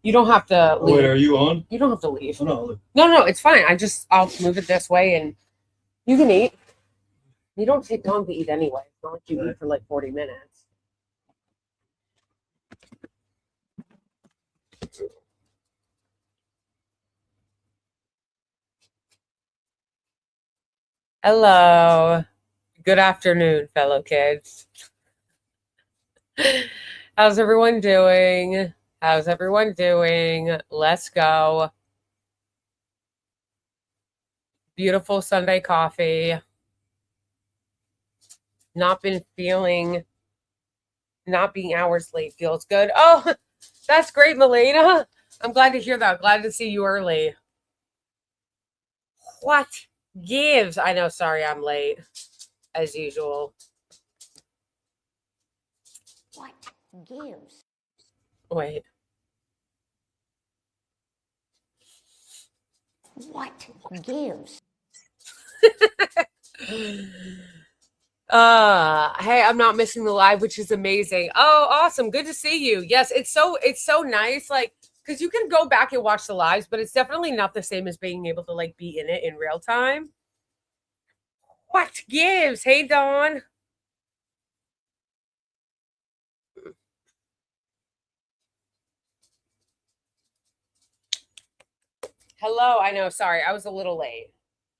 You don't have to leave. Wait, are you on? You don't have to leave. Oh, No, it's fine. I'll move it this way and you can eat. You don't take long to eat anyway. It's not like you eat for like 40 minutes. Hello. Good afternoon, fellow kids. How's everyone doing? How's everyone doing? Let's go. Beautiful Sunday coffee. Not being hours late feels good. Oh, that's great, Melina. I'm glad to hear that. Glad to see you early. What gives? I know, sorry, I'm late, as usual. What gives? Wait. What gives? Hey, I'm not missing the live, which is amazing. Oh, awesome. Good to see you. Yes, it's so nice, like, because you can go back and watch the lives, but it's definitely not the same as being able to like be in it in real time. What gives? Hey, Dawn. Hello. I know. Sorry, I was a little late.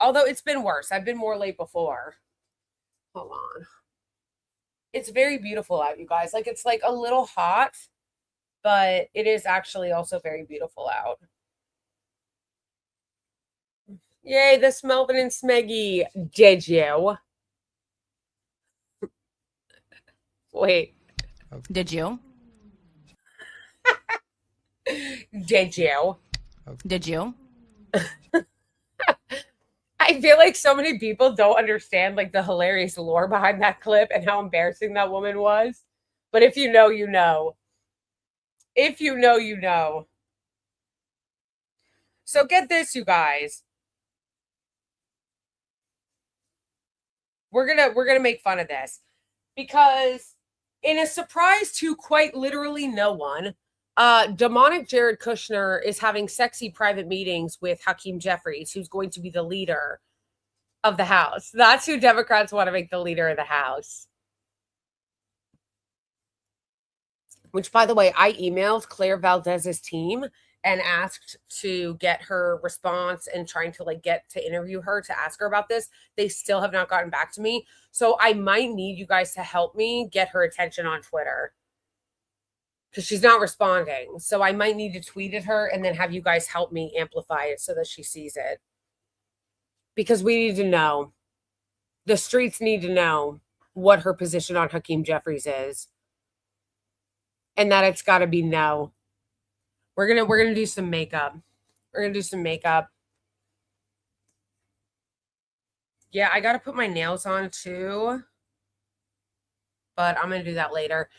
Although it's been worse. I've been more late before. Hold on. It's very beautiful out, you guys. Like, it's like a little hot, but it is actually also very beautiful out. Yay, this Melvin and Smeggy. Did you? Wait. Did you? Did you? Did you? I feel like so many people don't understand like the hilarious lore behind that clip and how embarrassing that woman was. But if you know, you know. If you know, you know. So get this, you guys. We're gonna make fun of this because in a surprise to quite literally no one, demonic Jared Kushner is having sexy private meetings with Hakeem Jeffries, who's going to be the leader of the House. That's who Democrats want to make the leader of the House. Which, by the way, I emailed Claire Valdez's team and asked to get her response and trying to like get to interview her to ask her about this. They still have not gotten back to me. So I might need you guys to help me get her attention on Twitter because she's not responding. So I might need to tweet at her and then have you guys help me amplify it so that she sees it. Because we need to know. The streets need to know what her position on Hakeem Jeffries is. And that it's got to be no. We're gonna do some makeup. We're gonna do some makeup. Yeah, I gotta put my nails on too. But I'm gonna do that later.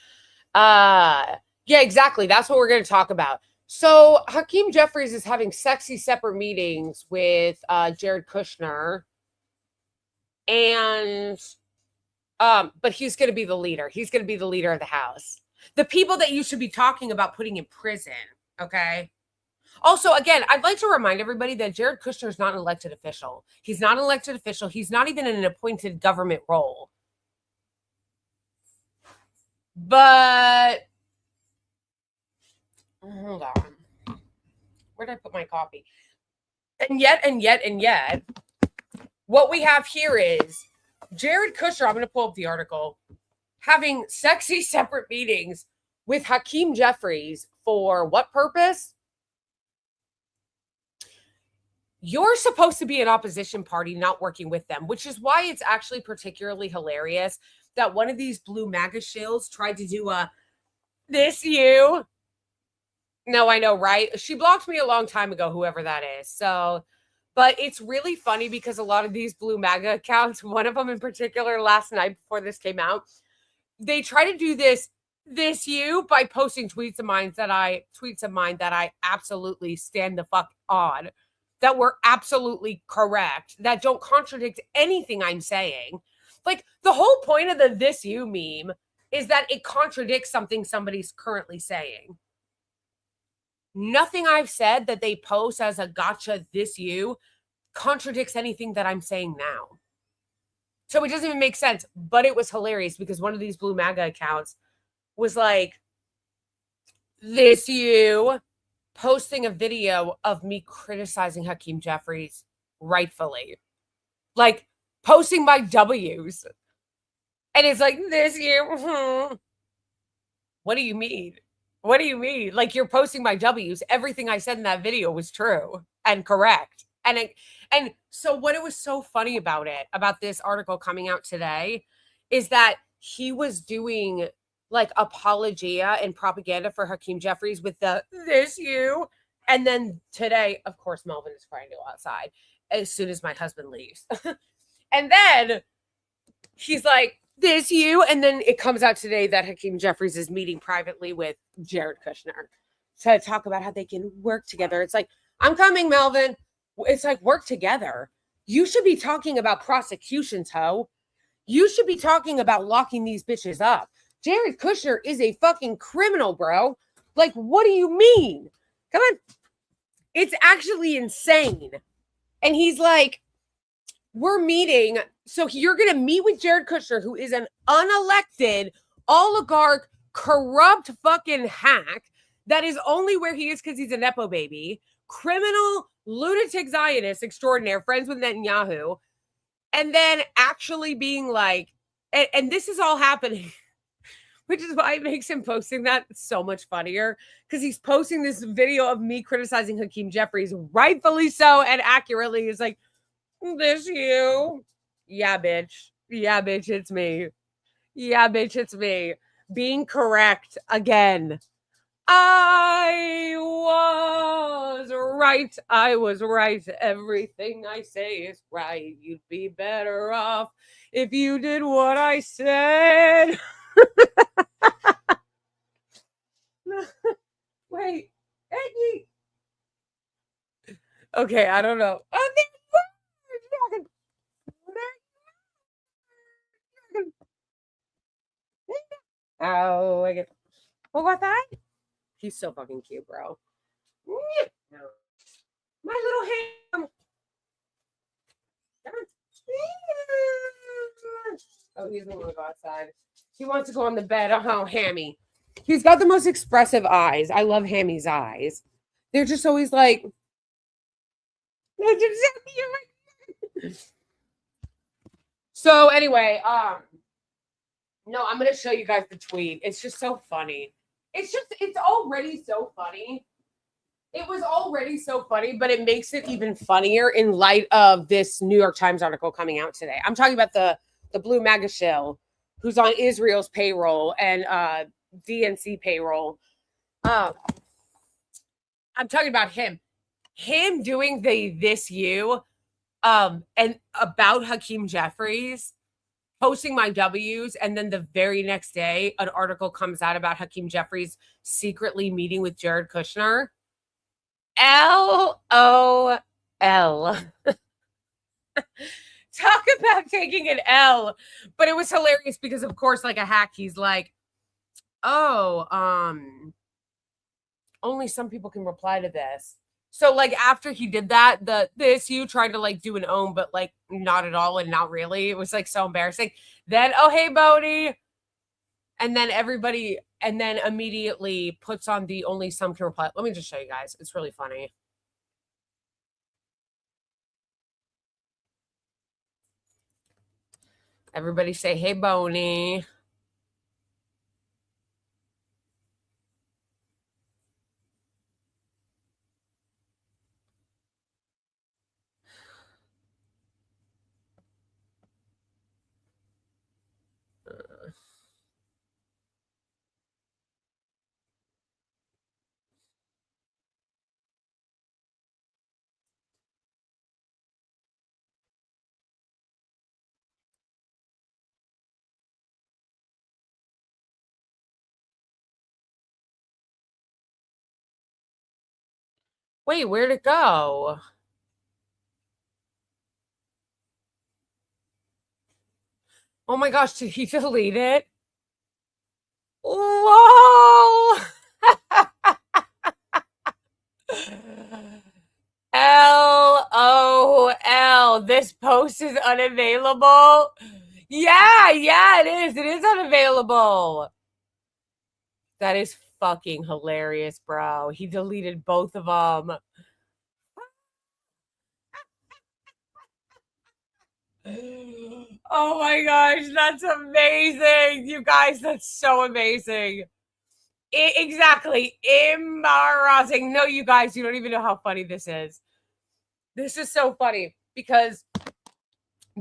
Yeah, exactly. That's what we're gonna talk about. So Hakeem Jeffries is having sexy separate meetings with Jared Kushner. And but he's gonna be the leader. He's gonna be the leader of the House. The people that you should be talking about putting in prison. Okay. Also, again, I'd like to remind everybody that Jared Kushner is not an elected official. He's not an elected official. He's not even in an appointed government role. But hold on. Where did I put my coffee? And yet, what we have here is Jared Kushner. I'm going to pull up the article. Having sexy separate meetings with Hakeem Jeffries for what purpose? You're supposed to be an opposition party, not working with them, which is why it's actually particularly hilarious that one of these blue MAGA shills tried to do a this you. No, I know, right? She blocked me a long time ago, whoever that is. So, but it's really funny because a lot of these blue MAGA accounts, one of them in particular last night before this came out, they try to do this this you by posting tweets of mine that I absolutely stand the fuck on, that were absolutely correct, that don't contradict anything I'm saying. Like, the whole point of the this you meme is that it contradicts something somebody's currently saying. Nothing I've said that they post as a gotcha this you contradicts anything that I'm saying now. So it doesn't even make sense, but it was hilarious because one of these Blue MAGA accounts was like, this you posting a video of me criticizing Hakeem Jeffries rightfully, like posting my W's. And it's like, this you. What do you mean? What do you mean? Like, you're posting my W's. Everything I said in that video was true and correct. And so what it was so funny about this article coming out today, is that he was doing like apologia and propaganda for Hakeem Jeffries with the this you. And then today, of course, Melvin is crying to go outside as soon as my husband leaves. And then he's like, this you. And then it comes out today that Hakeem Jeffries is meeting privately with Jared Kushner to talk about how they can work together. It's like, I'm coming, Melvin. It's like, work together. You should be talking about prosecutions, ho. You should be talking about locking these bitches up. Jared Kushner is a fucking criminal, bro. Like, what do you mean? Come on. It's actually insane. And he's like, we're meeting. So you're going to meet with Jared Kushner, who is an unelected oligarch, corrupt fucking hack that is only where he is because he's a Nepo baby, criminal, lunatic Zionist extraordinaire, friends with Netanyahu, and then actually being like, and this is all happening, which is why it makes him posting that so much funnier, because he's posting this video of me criticizing Hakeem Jeffries, rightfully so and accurately. Is like, this you. Yeah, bitch. Yeah, bitch, it's me. Yeah, bitch, it's me. Being correct again. I was right. I was right. Everything I say is right. You'd be better off if you did what I said. Wait. Eggie. Okay, I don't know. Oh, oh, I get. What about that? He's so fucking cute, bro. My little ham. Oh, he's gonna go outside. He wants to go on the bed. Oh, Hammy. He's got the most expressive eyes. I love Hammy's eyes. They're just always like. So anyway, no, I'm gonna show you guys the tweet. It's just so funny. It's already so funny. It was already so funny, but it makes it even funnier in light of this New York Times article coming out today. I'm talking about the Blue MAGA shill, who's on Israel's payroll and DNC payroll. I'm talking about him. Him doing the this you and about Hakeem Jeffries, posting my W's, and then the very next day, an article comes out about Hakeem Jeffries secretly meeting with Jared Kushner. LOL. Talk about taking an L. But it was hilarious because, of course, like a hack, he's like, oh, only some people can reply to this. So, like, after he did that, this you tried to like do an own, but like not at all and not really. It was like so embarrassing. Then, oh, hey, Bodie. And then everybody, and then immediately puts on the only some can reply. Let me just show you guys. It's really funny. Everybody say, hey, Boney. Wait, where'd it go? Oh my gosh, did he delete it? Whoa! LOL. This post is unavailable. Yeah, it is. It is unavailable. That is fucking hilarious, bro. He deleted both of them. Oh my gosh, that's amazing. You guys, that's so amazing. Exactly. Embarrassing. No, you guys, you don't even know how funny this is. This is so funny because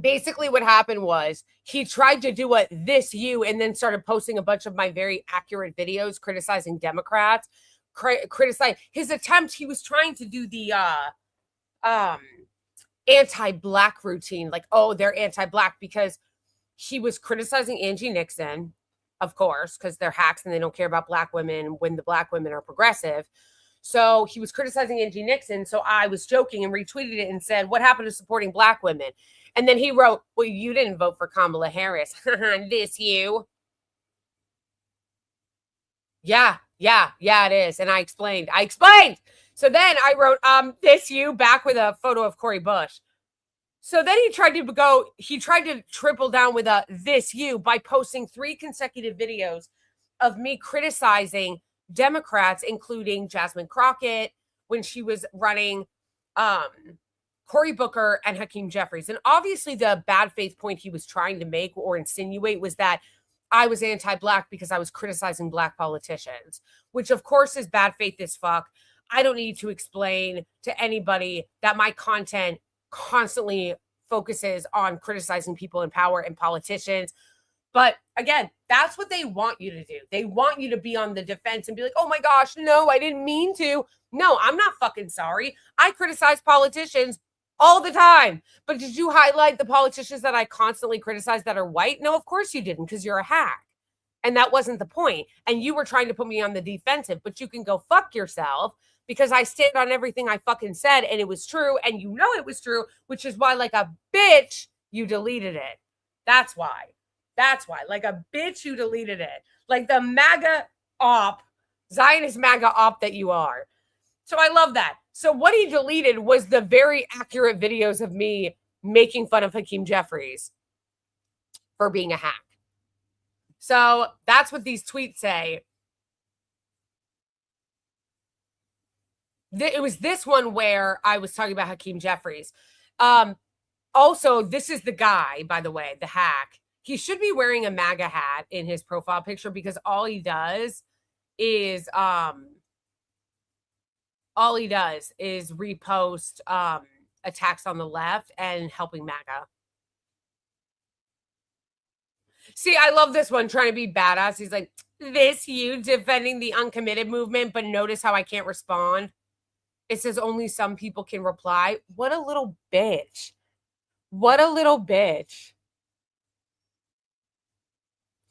basically what happened was he tried to do a this you and then started posting a bunch of my very accurate videos criticizing Democrats. Criticize his attempt. He was trying to do the anti-black routine, like, oh, they're anti-black, because he was criticizing Angie Nixon, of course, because they're hacks and they don't care about black women when the black women are progressive. So he was criticizing Angie Nixon. So I was joking and retweeted it and said, what happened to supporting black women? And then he wrote, well, you didn't vote for Kamala Harris. This you. Yeah, it is. And I explained. So then I wrote, this you, back with a photo of Cori Bush. So then he tried to triple down with a this you by posting 3 consecutive videos of me criticizing Democrats, including Jasmine Crockett when she was running, Cory Booker and Hakeem Jeffries. And obviously the bad faith point he was trying to make or insinuate was that I was anti-black because I was criticizing black politicians, which of course is bad faith as fuck. I don't need to explain to anybody that my content constantly focuses on criticizing people in power and politicians. But again, that's what they want you to do. They want you to be on the defense and be like, oh my gosh, no, I didn't mean to. No, I'm not fucking sorry. I criticize politicians all the time. But did you highlight the politicians that I constantly criticize that are white? No, of course you didn't, because you're a hack. And that wasn't the point. And you were trying to put me on the defensive, but you can go fuck yourself, because I stand on everything I fucking said and it was true. And you know it was true, which is why, like a bitch, you deleted it. That's why. Like a bitch, you deleted it. Like the MAGA op, Zionist MAGA op that you are. So I love that. So what he deleted was the very accurate videos of me making fun of Hakeem Jeffries for being a hack. So that's what these tweets say. It was this one where I was talking about Hakeem Jeffries. Also, this is the guy, by the way, the hack. He should be wearing a MAGA hat in his profile picture, because all he does is repost attacks on the left and helping MAGA. See, I love this one, trying to be badass. He's like, this you defending the uncommitted movement, but notice how I can't respond. It says only some people can reply. What a little bitch. What a little bitch.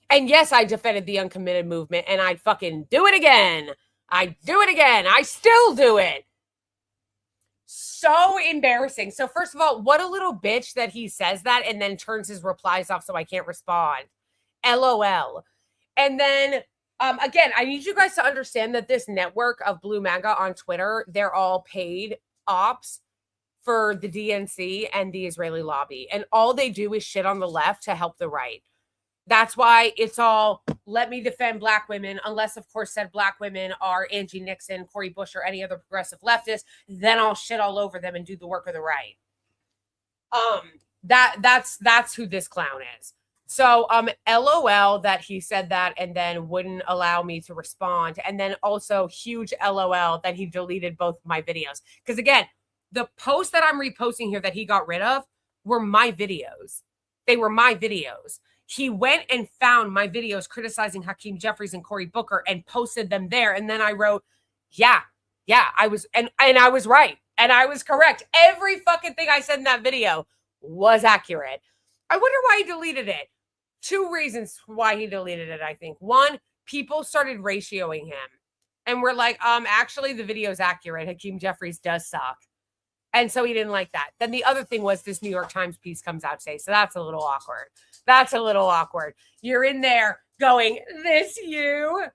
And yes, I defended the uncommitted movement, and I'd fucking do it again. I still do it. So embarrassing. So first of all, what a little bitch that he says that and then turns his replies off so I can't respond. LOL. And then again, I need you guys to understand that this network of Blue MAGA on Twitter, they're all paid ops for the DNC and the Israeli lobby. And all they do is shit on the left to help the right. That's why it's all, let me defend black women, unless, of course, said black women are Angie Nixon, Cori Bush, or any other progressive leftist. Then I'll shit all over them and do the work of the right. That's who this clown is. So LOL that he said that and then wouldn't allow me to respond. And then also huge LOL that he deleted both of my videos. Because again, the posts that I'm reposting here that he got rid of were my videos. They were my videos. He went and found my videos criticizing Hakeem Jeffries and Cory Booker and posted them there. And then I wrote, yeah, I was, and I was right. And I was correct. Every fucking thing I said in that video was accurate. I wonder why he deleted it. 2 reasons why he deleted it, I think. 1, people started ratioing him. And we're like, actually, the video's accurate. Hakeem Jeffries does suck. And so he didn't like that. Then the other thing was this New York Times piece comes out today. So that's a little awkward. That's a little awkward. You're in there going, this you?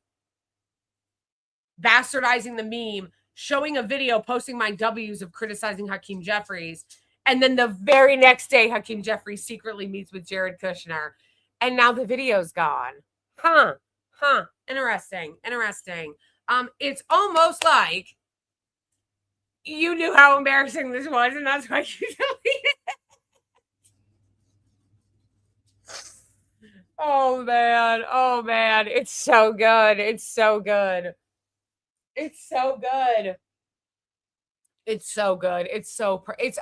Bastardizing the meme, showing a video, posting my W's of criticizing Hakeem Jeffries. And then the very next day, Hakeem Jeffries secretly meets with Jared Kushner. And now the video's gone. Huh. Interesting. It's almost like you knew how embarrassing this was, and that's why you deleted it. Oh man. It's so good. It's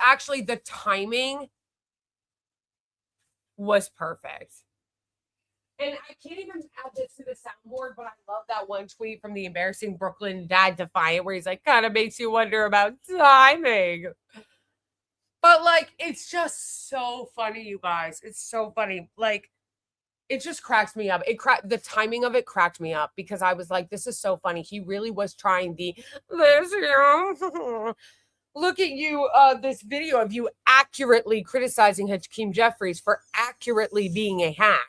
actually, the timing was perfect. And I can't even add this to the soundboard, but I love that one tweet from the embarrassing Brooklyn dad Defiant where he's like, kind of makes you wonder about timing. But like, it's just so funny, you guys. It's so funny. Like, it just cracks me up. The timing of it cracked me up because I was like, this is so funny. He really was trying look at you, this video of you accurately criticizing Hakeem Jeffries for accurately being a hack.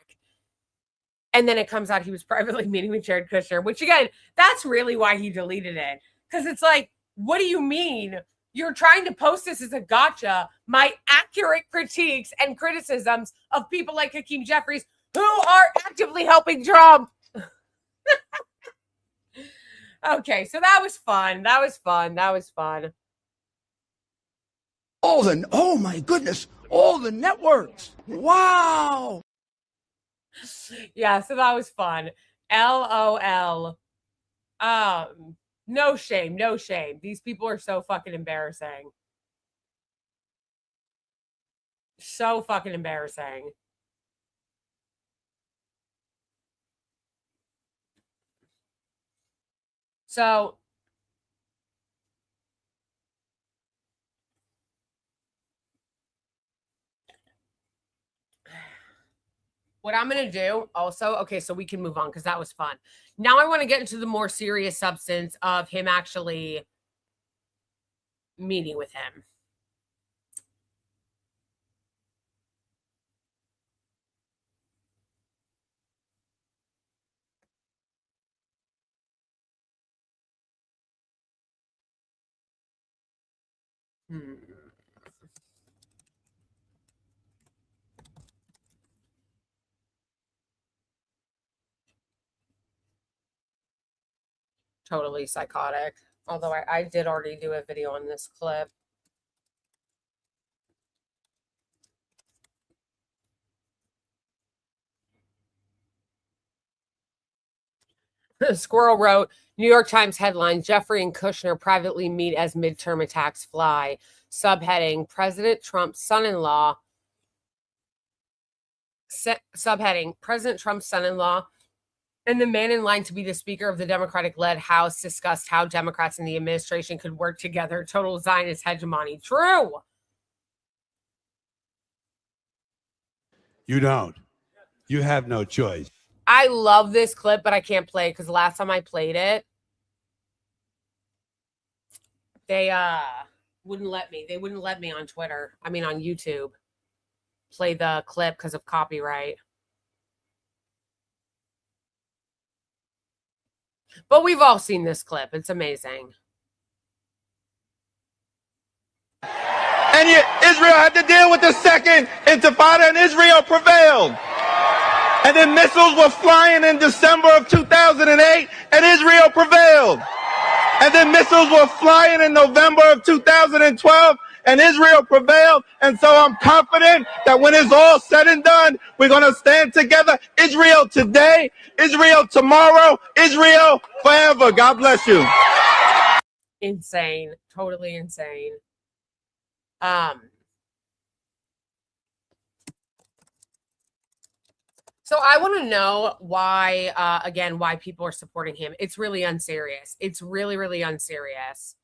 And then it comes out he was privately meeting with Jared Kushner, which again, that's really why he deleted it. Because it's like, what do you mean? You're trying to post this as a gotcha, my accurate critiques and criticisms of people like Hakeem Jeffries who are actively helping Trump. Okay, so that was fun. Oh my goodness, all the networks. Wow. Yeah, so that was fun. LOL. No shame. These people are so fucking embarrassing. So fucking embarrassing. So what I'm going to do also, okay, so we can move on because that was fun. Now I want to get into the more serious substance of him actually meeting with him. Totally psychotic. Although I did already do a video on this clip. Squirrel wrote, New York Times headline, Jeffrey and Kushner privately meet as midterm attacks fly. Subheading, President Trump's son-in-law. Subheading, President Trump's son-in-law and the man in line to be the Speaker of the Democratic-led House discussed how Democrats in the administration could work together. Total Zionist hegemony. True. You don't. You have no choice. I love this clip, but I can't play it because last time I played it, they wouldn't let me. They wouldn't let me on Twitter. I mean, on YouTube. Play the clip because of copyright. But we've all seen this clip. It's amazing. And yet Israel had to deal with the second intifada, and Israel prevailed. And then missiles were flying in December of 2008, and Israel prevailed. And then missiles were flying in November of 2012, and Israel prevailed. And so I'm confident that when it's all said and done, we're going to stand together. Israel today, Israel tomorrow, Israel forever. God bless you. Insane. Totally insane. So I want to know why, again, why people are supporting him. It's really unserious. It's really, really unserious.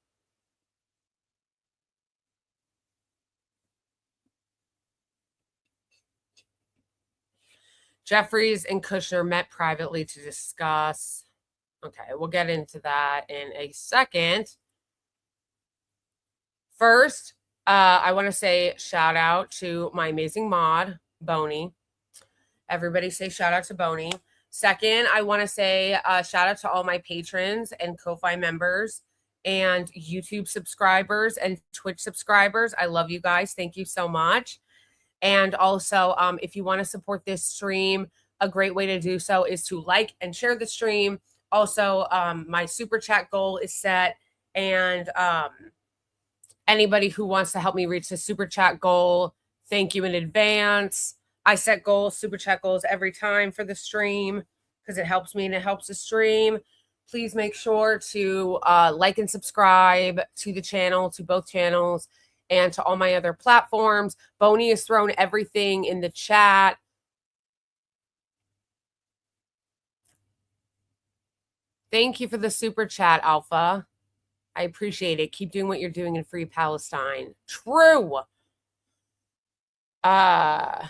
Jeffries and Kushner met privately to discuss. Okay, we'll get into that in a second. First, I want to say shout out to my amazing mod, Boney. Everybody say shout out to Boney. Second, I want to say shout out to all my patrons and Ko-Fi members and YouTube subscribers and Twitch subscribers. I love you guys. Thank you so much. And also, if you want to support this stream, a great way to do so is to like and share the stream. Also, my super chat goal is set, and anybody who wants to help me reach the super chat goal, thank you in advance. I set goals, super chat goals every time for the stream because it helps me and it helps the stream. Please make sure to like and subscribe to the channel, to both channels, and to all my other platforms. Boney has thrown everything in the chat. Thank you for the super chat, Alpha. I appreciate it. Keep doing what you're doing in Free Palestine. True. And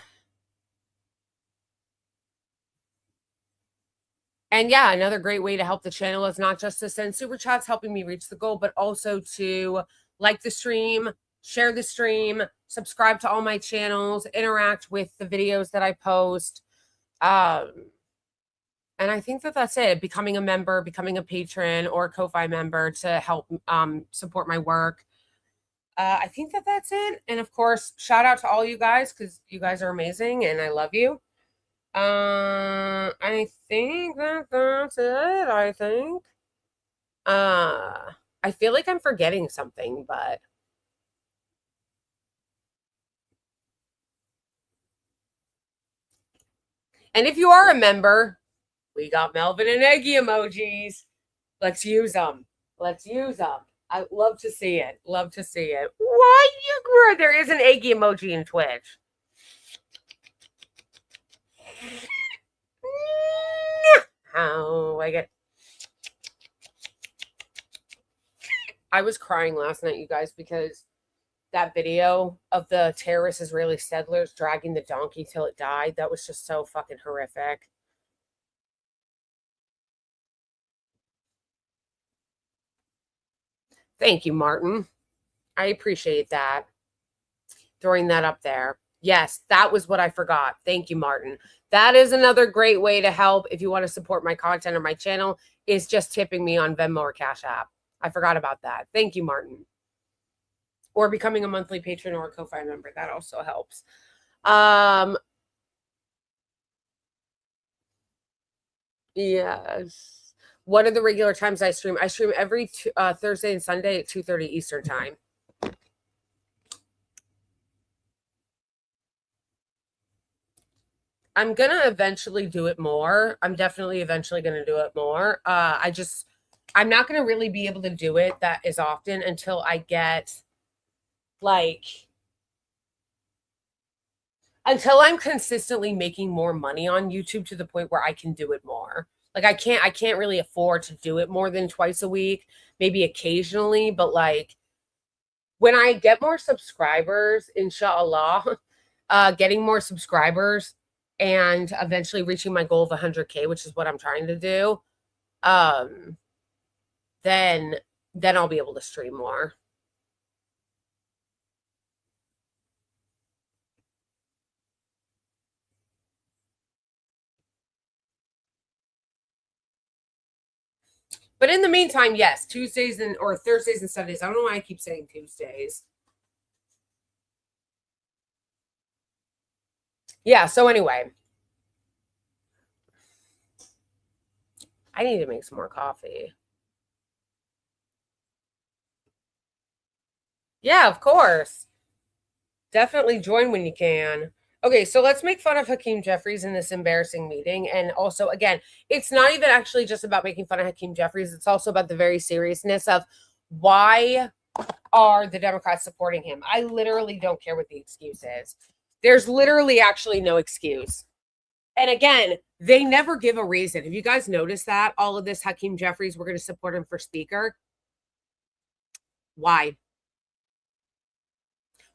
yeah, another great way to help the channel is not just to send super chats helping me reach the goal, but also to like the stream, share the stream, subscribe to all my channels, interact with the videos that I post. And I think that that's it. Becoming a member, becoming a patron or a Ko-Fi member to help support my work. I think that that's it. And of course, shout out to all you guys because you guys are amazing and I love you. I think that that's it. I think. I feel like I'm forgetting something, but. And if you are a member, we got Melvin and Eggy emojis. Let's use them. Let's use them. I love to see it. Love to see it. Why you? There is an Eggy emoji in Twitch. How I get. I was crying last night, you guys, because that video of the terrorist Israeli settlers dragging the donkey till it died, that was just so fucking horrific. Thank you, Martin. I appreciate that. Throwing that up there. Yes, that was what I forgot. Thank you, Martin. That is another great way to help if you want to support my content or my channel is just tipping me on Venmo or Cash App. I forgot about that. Thank you, Martin. Or becoming a monthly patron or a Ko-Fi member. That also helps. Yes. What are the regular times I stream? I stream every Thursday and Sunday at 2:30 Eastern time. I'm going to eventually do it more. I'm definitely eventually going to do it more. I'm not going to really be able to do it that as often until I get until I'm consistently making more money on YouTube to the point where I can do it more. Like I can't really afford to do it more than twice a week, maybe occasionally, but like when I get more subscribers, inshallah, getting more subscribers and eventually reaching my goal of 100K, which is what I'm trying to do, then I'll be able to stream more. But in the meantime, yes, Tuesdays or Thursdays and Sundays. I don't know why I keep saying Tuesdays. Yeah, so anyway. I need to make some more coffee. Yeah, of course. Definitely join when you can. Okay, so let's make fun of Hakeem Jeffries in this embarrassing meeting. And also, again, it's not even actually just about making fun of Hakeem Jeffries. It's also about the very seriousness of why are the Democrats supporting him? I literally don't care what the excuse is. There's literally actually no excuse. And again, they never give a reason. Have you guys noticed that? All of this Hakeem Jeffries, we're going to support him for speaker. Why?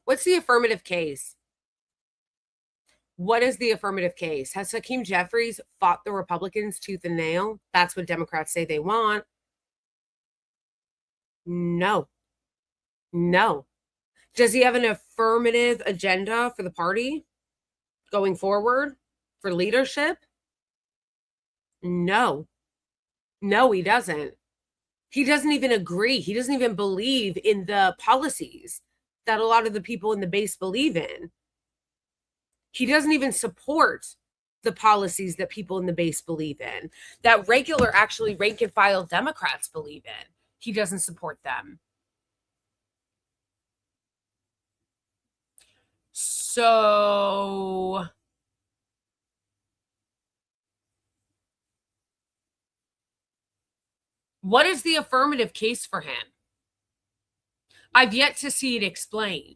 What's the affirmative case? What is the affirmative case? Has Hakeem Jeffries fought the Republicans tooth and nail? That's what Democrats say they want. No. No. Does he have an affirmative agenda for the party going forward for leadership? No. No, he doesn't. He doesn't even agree. He doesn't even believe in the policies that a lot of the people in the base believe in. He doesn't even support the policies that people in the base believe in, that regular, actually rank and file Democrats believe in. He doesn't support them. So what is the affirmative case for him? I've yet to see it explained.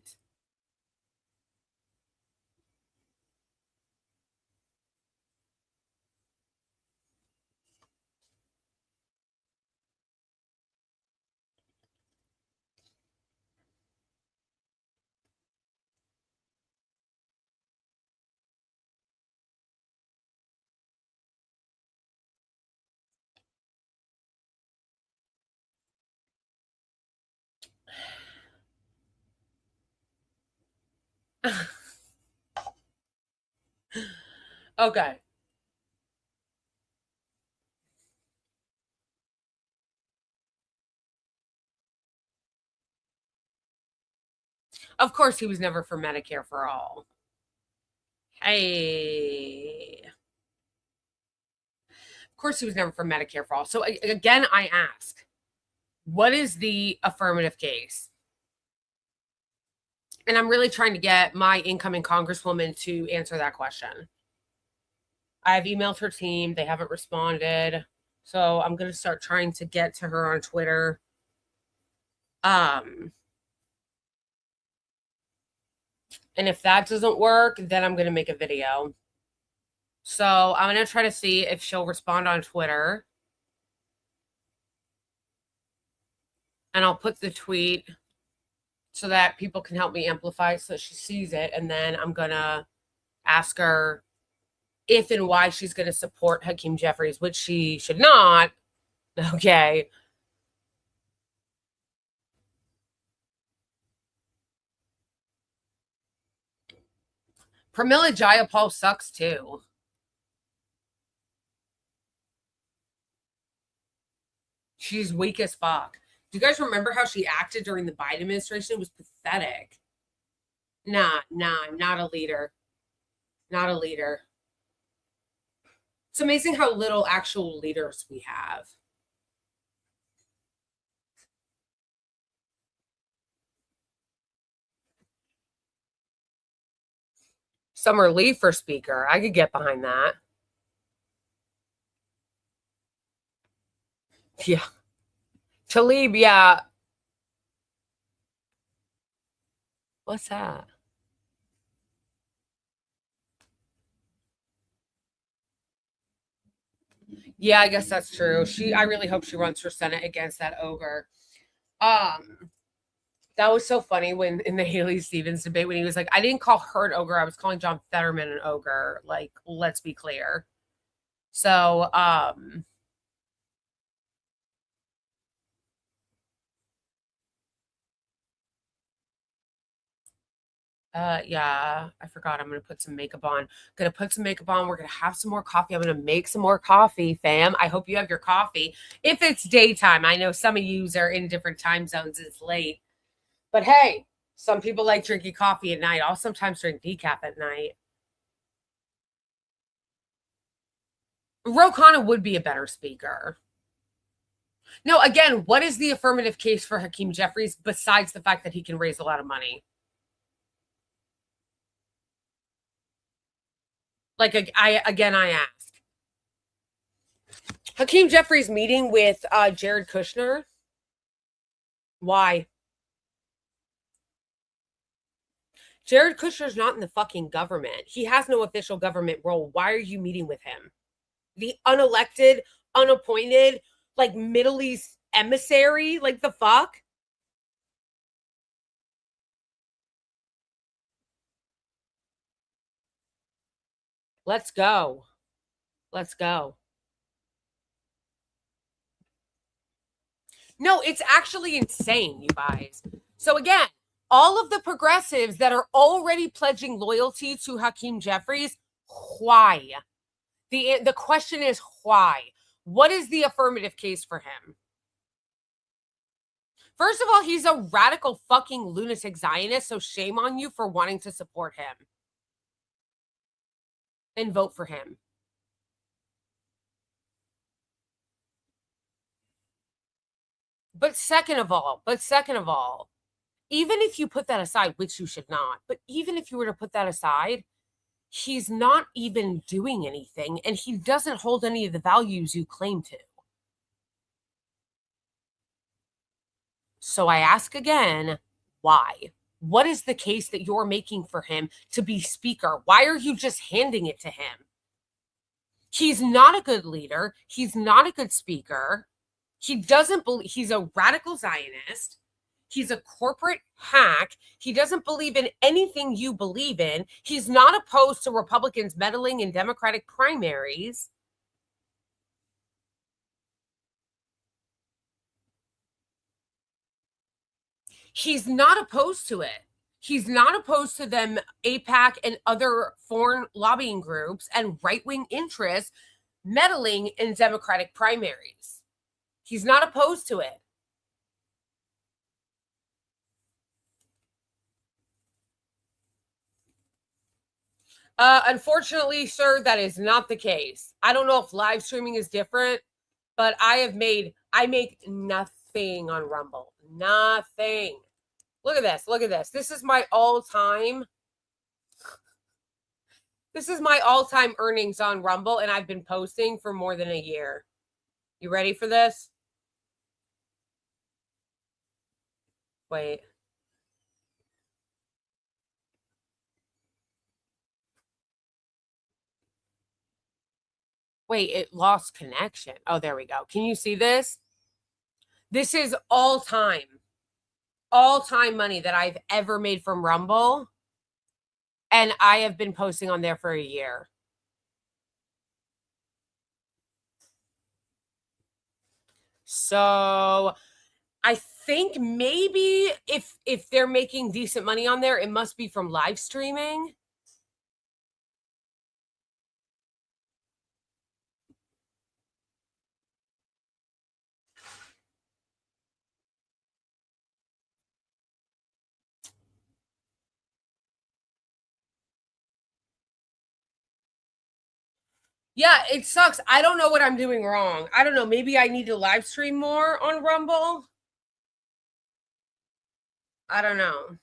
Okay. Of course, he was never for Medicare for all. Hey. Of course, he was never for Medicare for all. So again, I ask, what is the affirmative case? And I'm really trying to get my incoming congresswoman to answer that question. I've emailed her team. They haven't responded. So I'm going to start trying to get to her on Twitter. And if that doesn't work, then I'm going to make a video. So I'm going to try to see if she'll respond on Twitter. And I'll put the tweet so that people can help me amplify it so she sees it. And then I'm going to ask her if and why she's going to support Hakeem Jeffries, which she should not. Okay. Pramila Jayapal sucks too. She's weak as fuck. Do you guys remember how she acted during the Biden administration? It was pathetic. Nah, I'm not a leader. Not a leader. It's amazing how little actual leaders we have. Summer Lee for speaker. I could get behind that. Yeah. Talib, yeah. What's that? Yeah, I guess that's true. I really hope she runs for Senate against that ogre. That was so funny when in the Haley Stevens debate when he was like, I didn't call her an ogre, I was calling John Fetterman an ogre. Like, let's be clear. So, yeah, I forgot. I'm gonna put some makeup on. We're gonna have some more coffee. I'm gonna make some more coffee, fam. I hope you have your coffee. If it's daytime, I know some of yous are in different time zones. It's late, but hey, some people like drinking coffee at night. I'll sometimes drink decaf at night. Ro Khanna would be a better speaker. No, again, what is the affirmative case for Hakeem Jeffries besides the fact that he can raise a lot of money? Like, I ask. Hakeem Jeffries meeting with Jared Kushner. Why? Jared Kushner's not in the fucking government. He has no official government role. Why are you meeting with him? The unelected, unappointed, like Middle East emissary? Like the fuck? Let's go. Let's go. No, it's actually insane, you guys. So again, all of the progressives that are already pledging loyalty to Hakeem Jeffries, why? The question is why? What is the affirmative case for him? First of all, he's a radical fucking lunatic Zionist, so shame on you for wanting to support him and vote for him. But second of all, even if you put that aside, which you should not, but even if you were to put that aside, he's not even doing anything, and he doesn't hold any of the values you claim to. So I ask again, why? What is the case that you're making for him to be speaker? Why are you just handing it to him? He's not a good leader. He's not a good speaker. He doesn't believe, he's a radical Zionist. He's a corporate hack. He doesn't believe in anything you believe in. He's not opposed to Republicans meddling in Democratic primaries. He's not opposed to it. He's not opposed to them, AIPAC and other foreign lobbying groups and right-wing interests meddling in Democratic primaries. He's not opposed to it. Unfortunately, sir, that is not the case. I don't know if live streaming is different, but I make nothing on Rumble. Nothing. Look at this. Look at this. This is my all-time earnings on Rumble, and I've been posting for more than a year. You ready for this? Wait. Wait, it lost connection. Oh, there we go. Can you see this? This is all-time money that I've ever made from Rumble. And I have been posting on there for a year. So I think maybe if they're making decent money on there, it must be from live streaming. Yeah, it sucks. I don't know what I'm doing wrong. I don't know. Maybe I need to live stream more on Rumble. I don't know.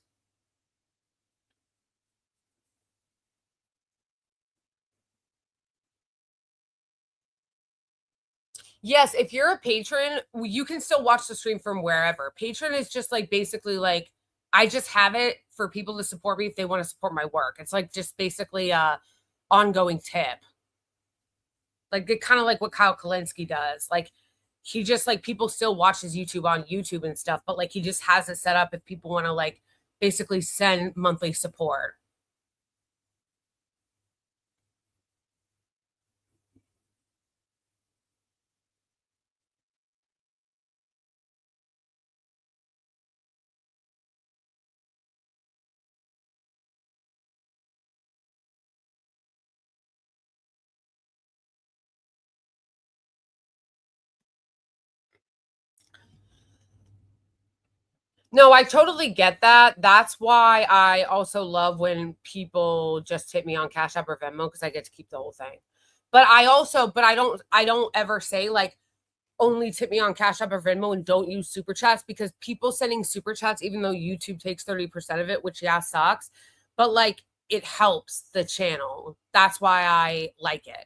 Yes, if you're a patron, you can still watch the stream from wherever. Patron is just like basically like I just have it for people to support me if they want to support my work. It's like just basically a ongoing tip. Like kind of like what Kyle Kalinske does. Like he just like people still watch his YouTube on YouTube and stuff, but like he just has it set up if people want to like basically send monthly support. No, I totally get that. That's why I also love when people just hit me on Cash App or Venmo because I get to keep the whole thing. But I don't ever say like only tip me on Cash App or Venmo and don't use super chats because people sending super chats, even though YouTube takes 30% of it, which yeah sucks, but like it helps the channel. That's why I like it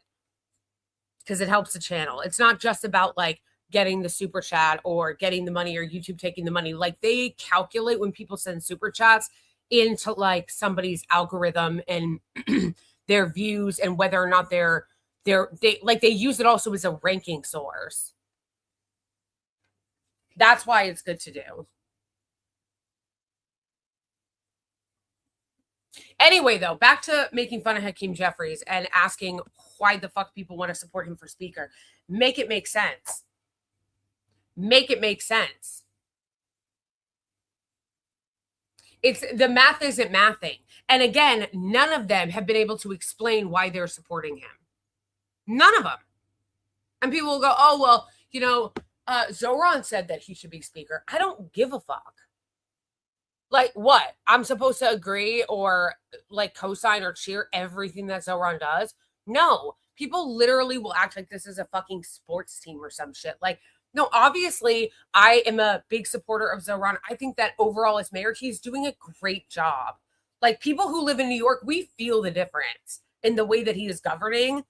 because it helps the channel. It's not just about like getting the super chat or getting the money or YouTube taking the money. Like they calculate when people send super chats into like somebody's algorithm and their views and whether or not they use it also as a ranking source. That's why it's good to do. Anyway, though, back to making fun of Hakeem Jeffries and asking why the fuck people want to support him for speaker. Make it make sense. Make it make sense. It's the math isn't mathing. And again, none of them have been able to explain why they're supporting him. None of them. And people will go, oh, well, you know, Zoran said that he should be speaker. I don't give a fuck. Like, what? I'm supposed to agree or like co-sign or cheer everything that Zoran does? No. People literally will act like this is a fucking sports team or some shit. Like, no, obviously, I am a big supporter of Zoran. I think that overall as mayor, he's doing a great job. Like, people who live in New York, we feel the difference in the way that he is governing.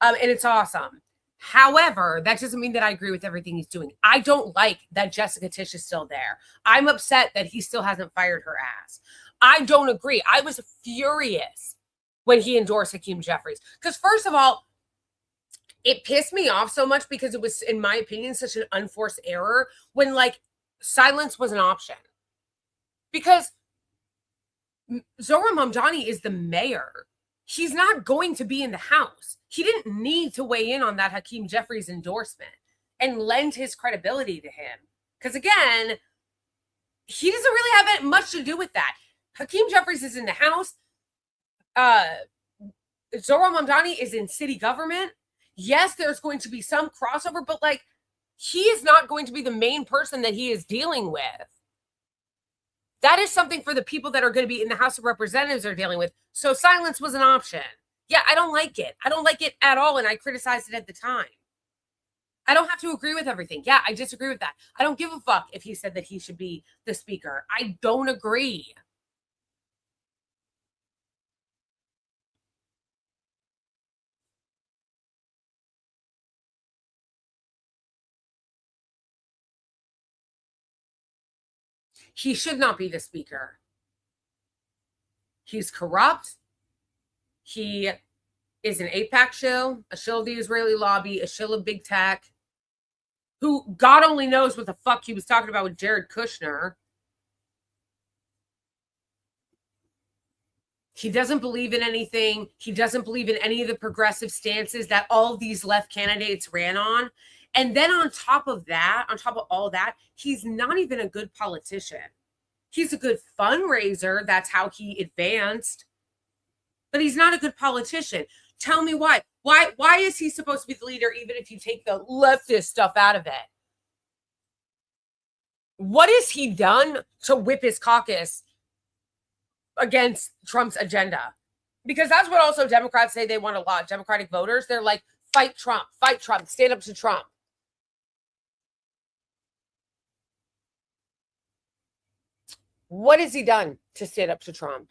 And it's awesome. However, that doesn't mean that I agree with everything he's doing. I don't like that Jessica Tisch is still there. I'm upset that he still hasn't fired her ass. I don't agree. I was furious when he endorsed Hakeem Jeffries. Because first of all, it pissed me off so much because it was, in my opinion, such an unforced error when, like, silence was an option. Because Zohran Mamdani is the mayor. He's not going to be in the House. He didn't need to weigh in on that Hakeem Jeffries endorsement and lend his credibility to him. Because, again, he doesn't really have much to do with that. Hakeem Jeffries is in the House. Zohran Mamdani is in city government. Yes, there's going to be some crossover, but, like, he is not going to be the main person that he is dealing with. That is something for the people that are going to be in the House of Representatives are dealing with. So silence was an option. Yeah, I don't like it. I don't like it at all, and I criticized it at the time. I don't have to agree with everything. Yeah, I disagree with that. I don't give a fuck if he said that he should be the speaker. I don't agree. He should not be the speaker. He's corrupt. He is an AIPAC shill, a shill of the Israeli lobby, a shill of big tech, who God only knows what the fuck he was talking about with Jared Kushner. He doesn't believe in anything. He doesn't believe in any of the progressive stances that all of these left candidates ran on. And then on top of that, on top of all that, he's not even a good politician. He's a good fundraiser. That's how he advanced. But he's not a good politician. Tell me why. Why is he supposed to be the leader even if you take the leftist stuff out of it? What has he done to whip his caucus against Trump's agenda? Because that's what also Democrats say they want a lot. Democratic voters, they're like, fight Trump, stand up to Trump. What has he done to stand up to Trump?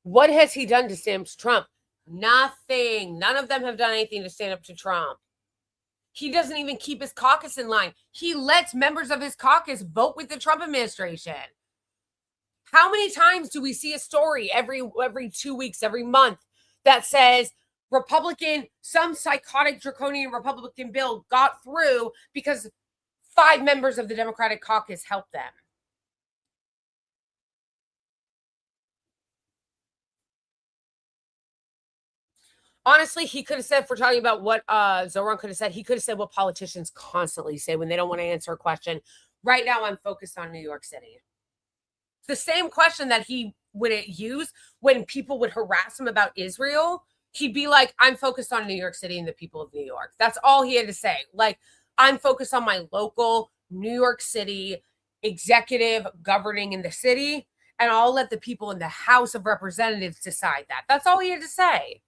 What has he done to stand up to Trump? Nothing. None of them have done anything to stand up to Trump. He doesn't even keep his caucus in line. He lets members of his caucus vote with the Trump administration. How many times do we see a story every 2 weeks, every month that says some psychotic draconian Republican bill got through because 5 members of the Democratic caucus helped them? Honestly, he could have said, if we're talking about what Zoran could have said, he could have said what politicians constantly say when they don't want to answer a question. Right now, I'm focused on New York City. It's the same question that he would use when people would harass him about Israel. He'd be like, I'm focused on New York City and the people of New York. That's all he had to say. Like, I'm focused on my local New York City executive governing in the city, and I'll let the people in the House of Representatives decide that. That's all he had to say.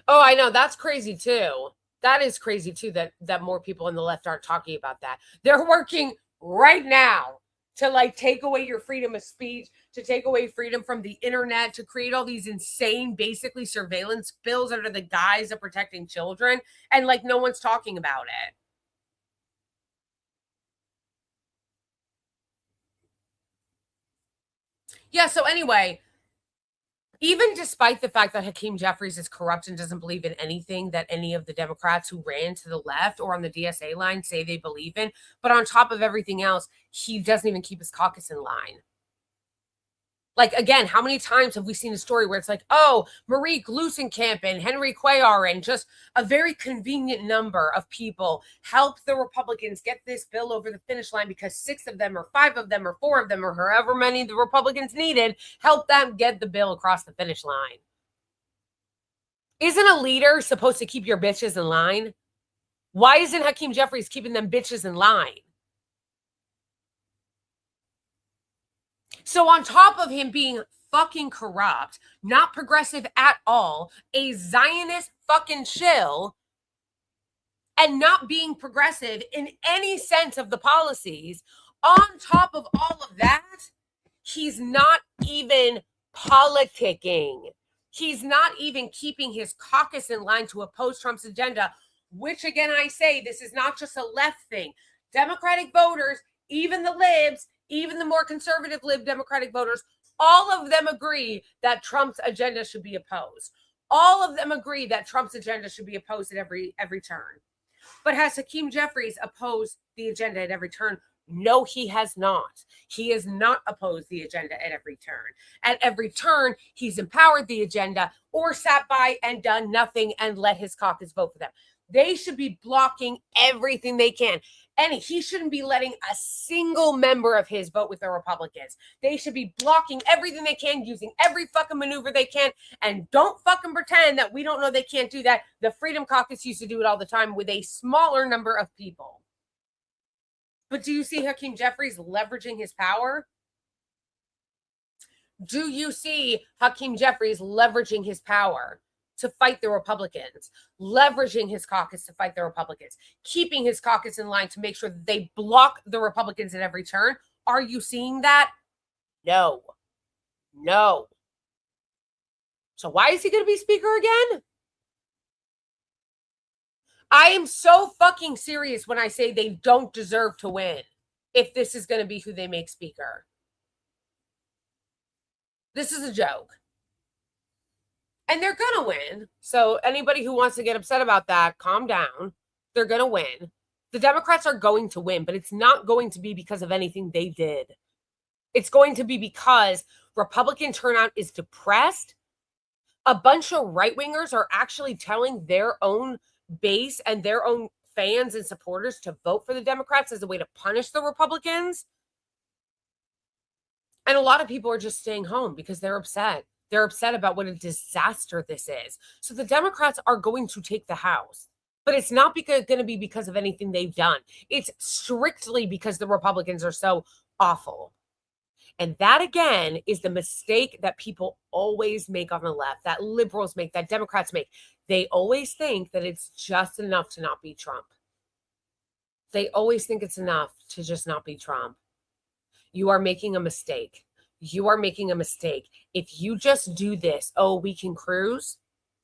Oh, I know. That's crazy too. That is crazy too, that more people on the left aren't talking about that. They're working right now to like take away your freedom of speech, to take away freedom from the internet, to create all these insane, basically surveillance bills under the guise of protecting children. And like no one's talking about it. Yeah, so anyway, even despite the fact that Hakeem Jeffries is corrupt and doesn't believe in anything that any of the Democrats who ran to the left or on the DSA line say they believe in, but on top of everything else, he doesn't even keep his caucus in line. Like, again, how many times have we seen a story where it's like, oh, Marie Glusenkamp and Henry Cuellar and just a very convenient number of people helped the Republicans get this bill over the finish line because 6 of them or 5 of them or 4 of them or however many the Republicans needed helped them get the bill across the finish line. Isn't a leader supposed to keep your bitches in line? Why isn't Hakeem Jeffries keeping them bitches in line? So on top of him being fucking corrupt, not progressive at all, a Zionist fucking shill, and not being progressive in any sense of the policies, on top of all of that, he's not even politicking. He's not even keeping his caucus in line to oppose Trump's agenda, which again, I say, this is not just a left thing. Democratic voters, even the libs, even the more conservative lib Democratic voters, all of them agree that Trump's agenda should be opposed. All of them agree that Trump's agenda should be opposed at every turn. But has Hakeem Jeffries opposed the agenda at every turn? No, he has not. He has not opposed the agenda at every turn. At every turn, he's empowered the agenda or sat by and done nothing and let his caucus vote for them. They should be blocking everything they can. And he shouldn't be letting a single member of his vote with the Republicans. They should be blocking everything they can, using every fucking maneuver they can. And don't fucking pretend that we don't know they can't do that. The Freedom Caucus used to do it all the time with a smaller number of people. But do you see Hakeem Jeffries leveraging his power? Do you see Hakeem Jeffries leveraging his power to fight the Republicans, leveraging his caucus to fight the Republicans, keeping his caucus in line to make sure that they block the Republicans at every turn? Are you seeing that? No. No. So why is he going to be speaker again? I am so fucking serious when I say they don't deserve to win if this is going to be who they make speaker. This is a joke. And they're going to win. So anybody who wants to get upset about that, calm down. They're going to win. The Democrats are going to win, but it's not going to be because of anything they did. It's going to be because Republican turnout is depressed. A bunch of right-wingers are actually telling their own base and their own fans and supporters to vote for the Democrats as a way to punish the Republicans. And a lot of people are just staying home because they're upset. They're upset about what a disaster this is. So the Democrats are going to take the House. But it's not going to be because of anything they've done. It's strictly because the Republicans are so awful. And that, again, is the mistake that people always make on the left, that liberals make, that Democrats make. They always think that it's just enough to not beat Trump. They always think it's enough to just not beat Trump. You are making a mistake. You are making a mistake. If you just do this, oh, we can cruise.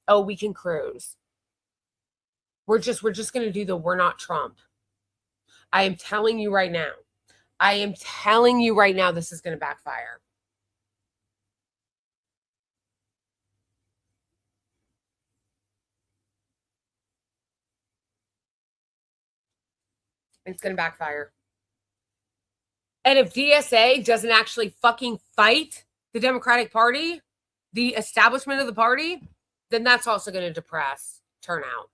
Oh, we can cruise. We're just going to do the we're not Trump. I am telling you right now. I am telling you right now this is going to backfire. It's going to backfire. And if DSA doesn't actually fucking fight the Democratic Party, the establishment of the party, then that's also going to depress turnout.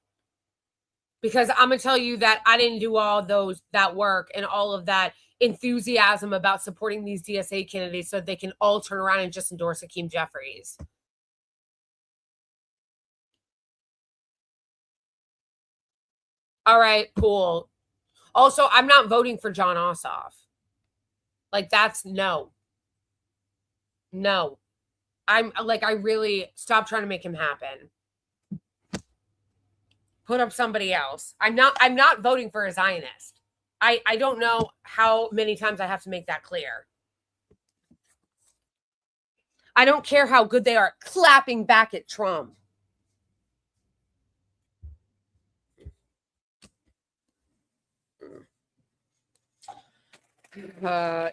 Because I'm going to tell you that I didn't do all that work and all of that enthusiasm about supporting these DSA candidates so they can all turn around and just endorse Hakeem Jeffries. All right, cool. Also, I'm not voting for Jon Ossoff. Like, that's no. No. I really stop trying to make him happen. Put up somebody else. I'm not voting for a Zionist. I don't know how many times I have to make that clear. I don't care how good they are clapping back at Trump.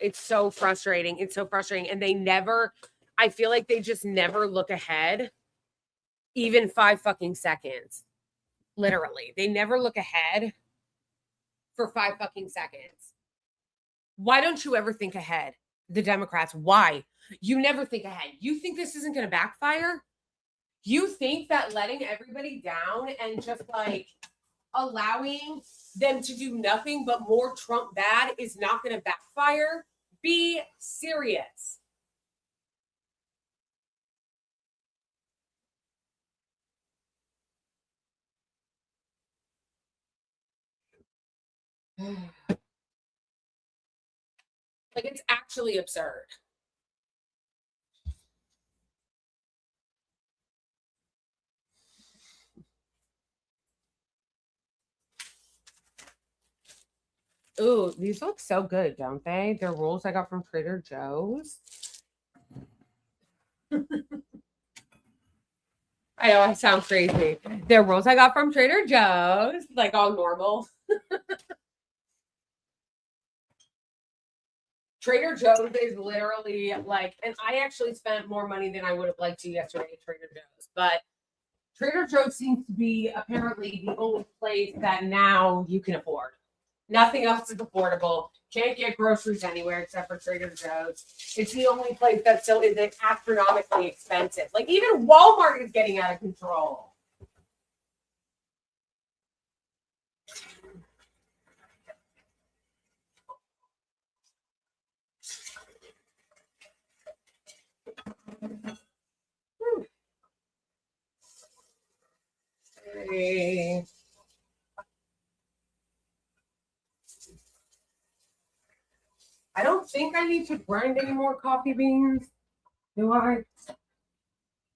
It's so frustrating. It's so frustrating. And they never, I feel like they just never look ahead, even 5 fucking seconds. Literally. They never look ahead for 5 fucking seconds. Why don't you ever think ahead? The Democrats, why? You never think ahead. You think this isn't going to backfire? You think that letting everybody down and just like allowing them to do nothing but more Trump bad is not going to backfire? Be serious. Like, it's actually absurd. Ooh, these look so good, don't they? They're rolls I got from Trader Joe's. I know I sound crazy. They're rolls I got from Trader Joe's, like all normal. Trader Joe's is literally like, and I actually spent more money than I would have liked to yesterday at Trader Joe's, but Trader Joe's seems to be apparently the only place that now you can afford. Nothing else is affordable. Can't get groceries anywhere except for Trader Joe's. It's the only place that still isn't astronomically expensive. Like, even Walmart is getting out of control. Hey. I don't think I need to grind any more coffee beans. Do I?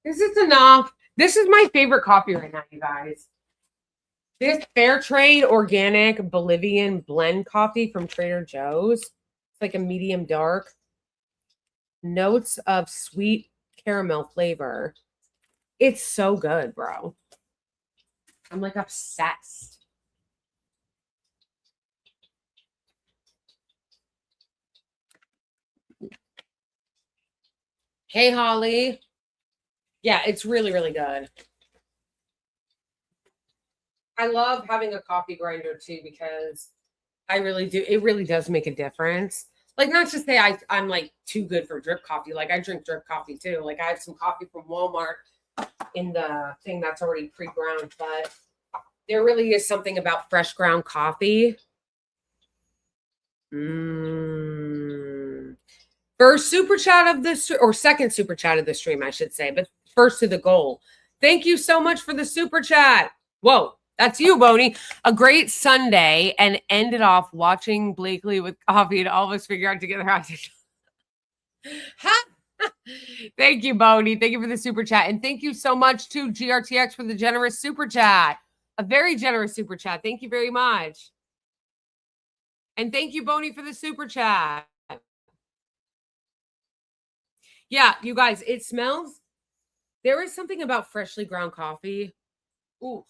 This is enough. This is my favorite coffee right now, you guys. This fair trade organic Bolivian blend coffee from Trader Joe's. It's like a medium dark. Notes of sweet caramel flavor. It's so good, bro. I'm like obsessed. Hey, Holly. Yeah, it's really, really good. I love having a coffee grinder too, because I really do. It really does make a difference. Like, not to say I'm like too good for drip coffee. Like, I drink drip coffee too. Like, I have some coffee from Walmart in the thing that's already pre-ground, but there really is something about fresh ground coffee. First super chat of this, or second super chat of the stream, I should say, but first to the goal. Thank you so much for the super chat. Whoa, that's you, Boney. A great Sunday, and ended off watching Blakely with coffee and almost figure out together how to. Thank you, Boney. Thank you for the super chat. And thank you so much to GRTX for the generous super chat. A very generous super chat. Thank you very much. And thank you, Boney, for the super chat. Yeah, you guys, it smells. There is something about freshly ground coffee. Ooh.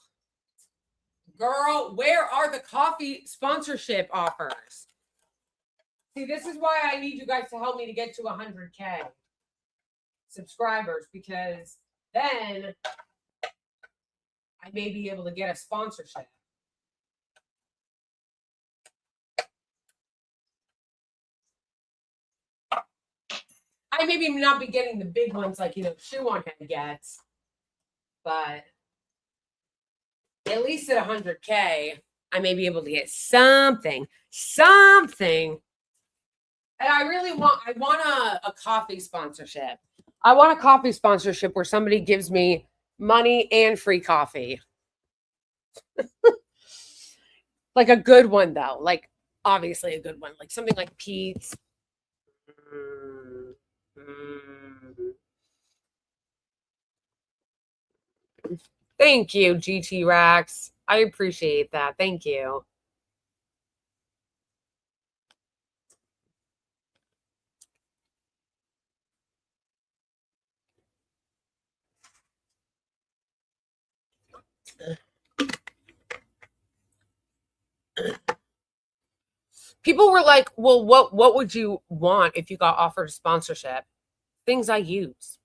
Girl, where are the coffee sponsorship offers? See, this is why I need you guys to help me to get to 100K subscribers, because then I may be able to get a sponsorship. I maybe not be getting the big ones like, Shoe on Head gets, but at least at 100K, I may be able to get something. And I want a coffee sponsorship. I want a coffee sponsorship where somebody gives me money and free coffee. Like a good one, though. Like, obviously a good one. Like something like Pete's. Thank you, GT Rax. I appreciate that. Thank you. People were like, well, what would you want if you got offered a sponsorship? things I use.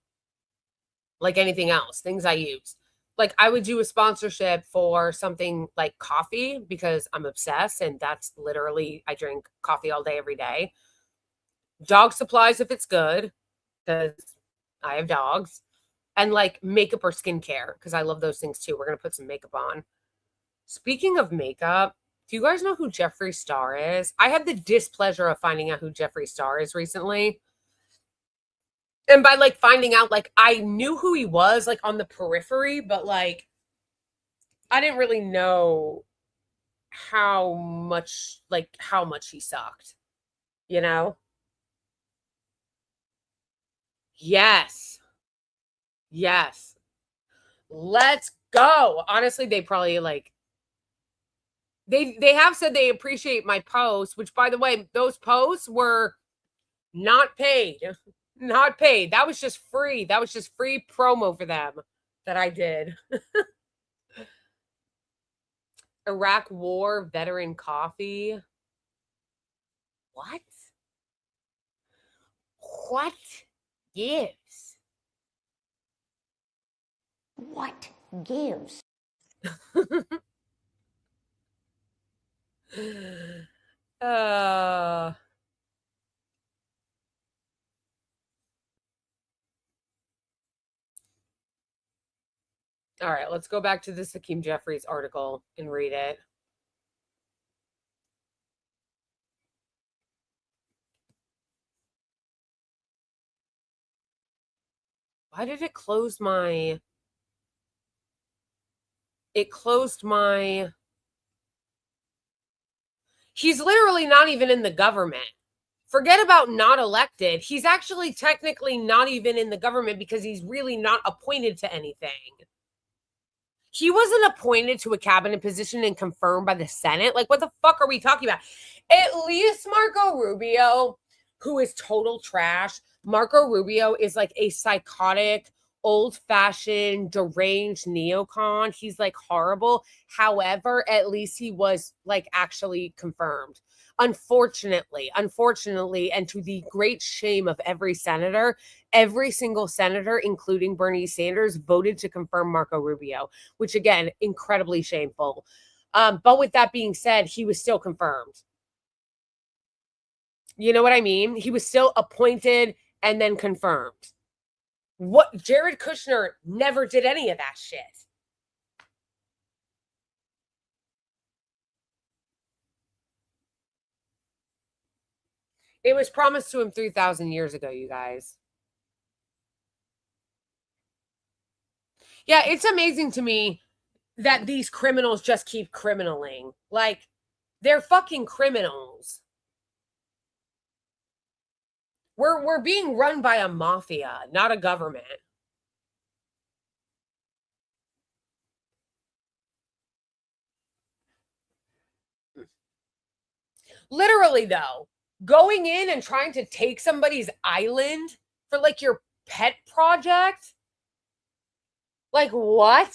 Like anything else, things I use. Like I would do a sponsorship for something like coffee because I'm obsessed, and that's literally, I drink coffee all day, every day. Dog supplies if it's good, because I have dogs. And like makeup or skincare, because I love those things too. We're going to put some makeup on. Speaking of makeup, do you guys know who Jeffree Star is? I had the displeasure of finding out who Jeffree Star is recently. And by like finding out, like I knew who he was like on the periphery, but like I didn't really know how much he sucked, you know? Yes. Yes. Let's go. Honestly, they probably like they have said they appreciate my posts, which by the way, those posts were not paid. Not paid. That was just free. That was just free promo for them that I did. Iraq War veteran coffee. What? What gives? What gives? uh All right, let's go back to this Hakeem Jeffries article and read it. Why did it close my... It closed my... He's literally not even in the government. Forget about not elected. He's actually technically not even in the government because he's really not appointed to anything. He wasn't appointed to a cabinet position and confirmed by the Senate. Like, what the fuck are we talking about? At least Marco Rubio, who is total trash. Marco Rubio is like a psychotic, old-fashioned, deranged neocon. He's like horrible. However, at least he was like actually confirmed. Unfortunately, and to the great shame of every senator, every single senator, including Bernie Sanders, voted to confirm Marco Rubio, which again, incredibly shameful. But with that being said, he was still confirmed. You know what I mean? He was still appointed and then confirmed. What? Jared Kushner never did any of that shit. It was promised to him 3,000 years ago, you guys. Yeah, it's amazing to me that these criminals just keep criminaling. Like, they're fucking criminals. We're being run by a mafia, not a government. Literally, though, going in and trying to take somebody's island for like your pet project? Like, what?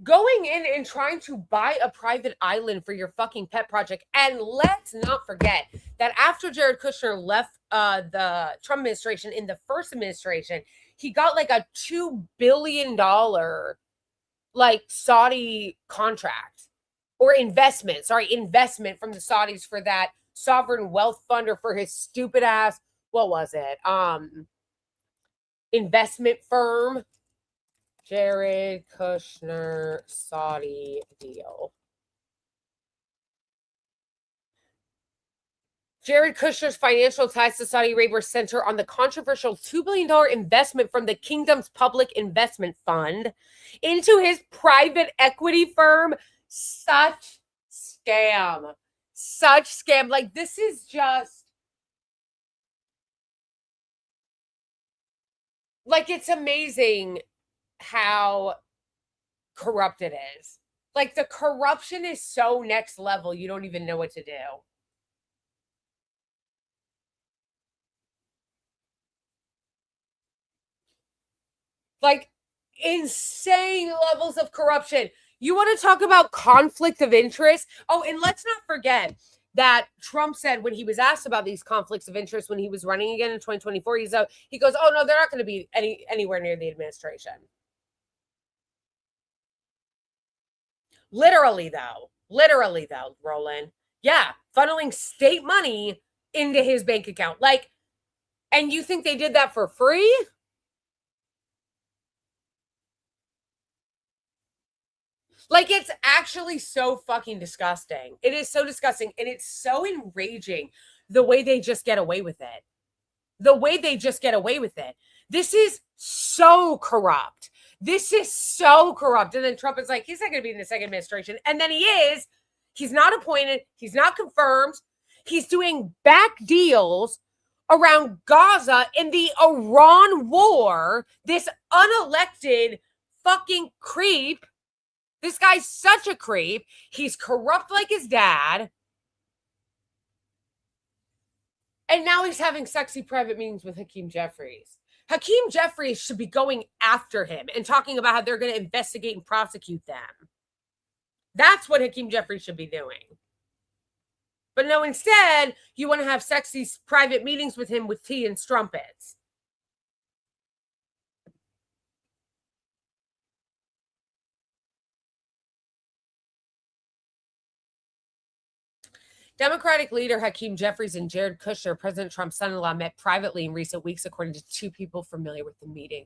Going in and trying to buy a private island for your fucking pet project. And let's not forget that after Jared Kushner left the Trump administration in the first administration, he got like a $2 billion like Saudi contract or investment from the Saudis for that sovereign wealth fund or for his stupid ass, what was it? Investment firm. Jared Kushner Saudi deal. Jared Kushner's financial ties to Saudi Arabia center on the controversial $2 billion investment from the kingdom's public investment fund into his private equity firm. Such scam. Such scam. Like, this is just... Like, it's amazing how corrupt it is. Like, the corruption is so next level, you don't even know what to do. Like, insane levels of corruption. You want to talk about conflict of interest? Oh, and let's not forget, that Trump said when he was asked about these conflicts of interest when he was running again in 2024. He goes, oh, no, they're not going to be anywhere near the administration. Literally, though, Roland. Yeah, funneling state money into his bank account. Like, and you think they did that for free? Like, it's actually so fucking disgusting. It is so disgusting. And it's so enraging the way they just get away with it. The way they just get away with it. This is so corrupt. This is so corrupt. And then Trump is like, he's not going to be in the second administration. And then he is. He's not appointed. He's not confirmed. He's doing back deals around Gaza in the Iran war. This unelected fucking creep. This guy's such a creep. He's corrupt like his dad. And now he's having sexy private meetings with Hakeem Jeffries. Hakeem Jeffries should be going after him and talking about how they're going to investigate and prosecute them. That's what Hakeem Jeffries should be doing. But no, instead, you want to have sexy private meetings with him with tea and strumpets. Democratic leader Hakeem Jeffries and Jared Kushner, President Trump's son-in-law, met privately in recent weeks, according to two people familiar with the meeting.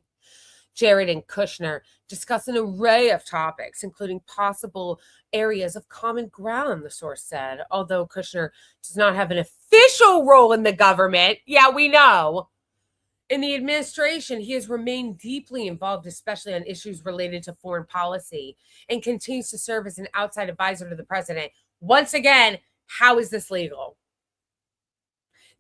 Jared and Kushner discussed an array of topics, including possible areas of common ground, the source said. Although Kushner does not have an official role in the government, yeah, we know, in the administration, he has remained deeply involved, especially on issues related to foreign policy, and continues to serve as an outside advisor to the president. Once again, how is this legal?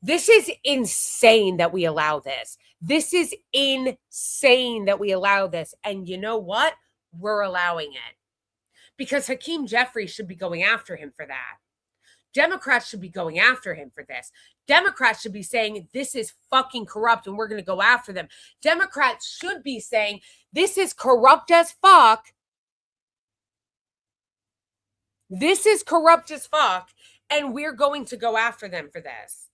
This is insane that we allow this. This is insane that we allow this. And you know what? We're allowing it. Because Hakeem Jeffries should be going after him for that. Democrats should be going after him for this. Democrats should be saying this is fucking corrupt and we're going to go after them. Democrats should be saying this is corrupt as fuck. This is corrupt as fuck. And we're going to go after them for this.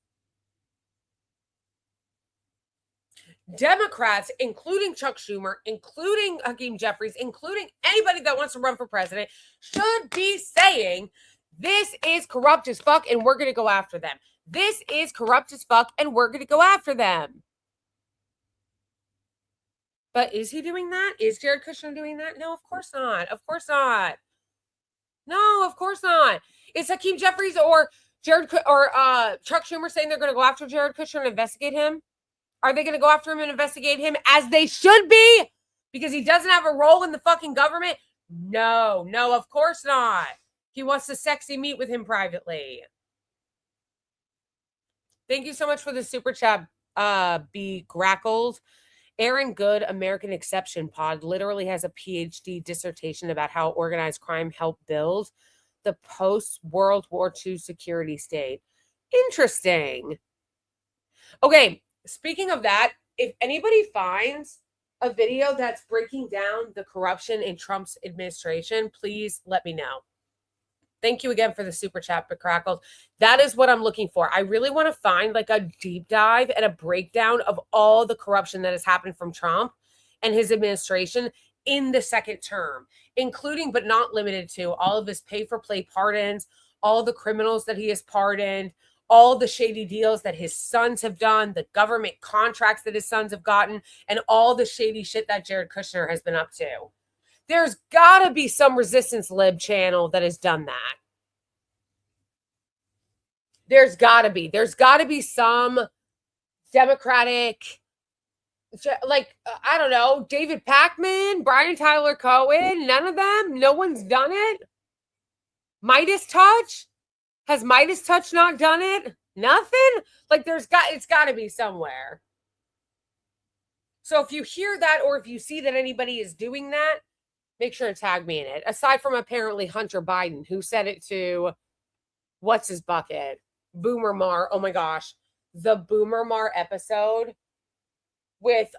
Democrats, including Chuck Schumer, including Hakeem Jeffries, including anybody that wants to run for president, should be saying this is corrupt as fuck and we're going to go after them. This is corrupt as fuck and we're going to go after them. But is he doing that? Is Jared Kushner doing that? No, of course not. Of course not. No, of course not. Is Hakeem Jeffries or Chuck Schumer saying they're going to go after Jared Kushner and investigate him? Are they going to go after him and investigate him as they should be? Because he doesn't have a role in the fucking government? No, of course not. He wants to sexy meet with him privately. Thank you so much for the super chat, B. Grackles. Aaron Good, American Exception Pod, literally has a PhD dissertation about how organized crime helped build the post-World War II security state. Interesting. Okay, speaking of that, if anybody finds a video that's breaking down the corruption in Trump's administration, please let me know. Thank you again for the super chat, but Crackles. That is what I'm looking for. I really want to find like a deep dive and a breakdown of all the corruption that has happened from Trump and his administration in the second term, including but not limited to all of his pay-for-play pardons, all the criminals that he has pardoned, all the shady deals that his sons have done, the government contracts that his sons have gotten, and all the shady shit that Jared Kushner has been up to. There's got to be some resistance lib channel that has done that. There's got to be. There's got to be some Democratic, like, I don't know, David Pacman, Brian Tyler Cohen, none of them. No one's done it. Midas Touch? Has Midas Touch not done it? Nothing? Like, it's got to be somewhere. So if you hear that or if you see that anybody is doing that, make sure to tag me in it. Aside from apparently Hunter Biden, who said it to, what's his bucket? Boomer Mar. Oh my gosh. The Boomer Mar episode with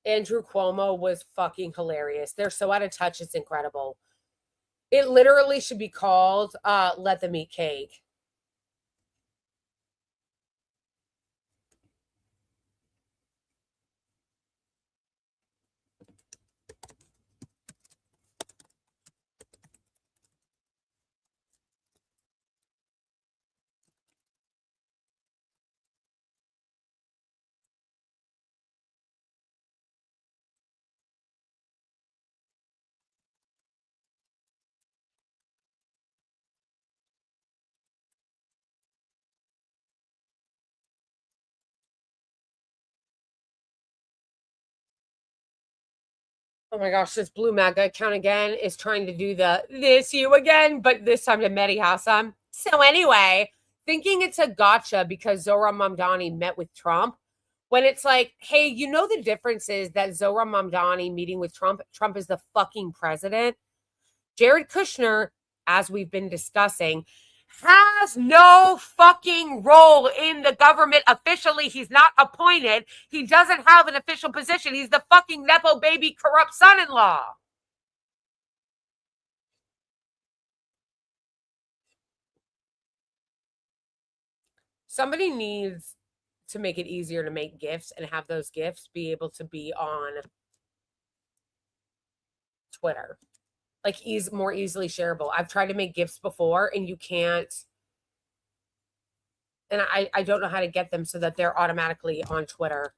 Andrew Cuomo was fucking hilarious. They're so out of touch. It's incredible. It literally should be called Let Them Eat Cake. Oh my gosh, this blue MAGA account again is trying to do the this you again, but this time to Mehdi Hassam. So anyway, thinking it's a gotcha because Zohran Mamdani met with Trump, when it's like, hey, you know the difference is that Zohran Mamdani meeting with Trump is the fucking president. Jared Kushner, as we've been discussing, has no fucking role in the government officially. He's not appointed. He doesn't have an official position. He's the fucking Nepo baby corrupt son-in-law. Somebody needs to make it easier to make gifts and have those gifts be able to be on Twitter. Like more easily shareable. I've tried to make gifts before and you can't. And I don't know how to get them so that they're automatically on Twitter.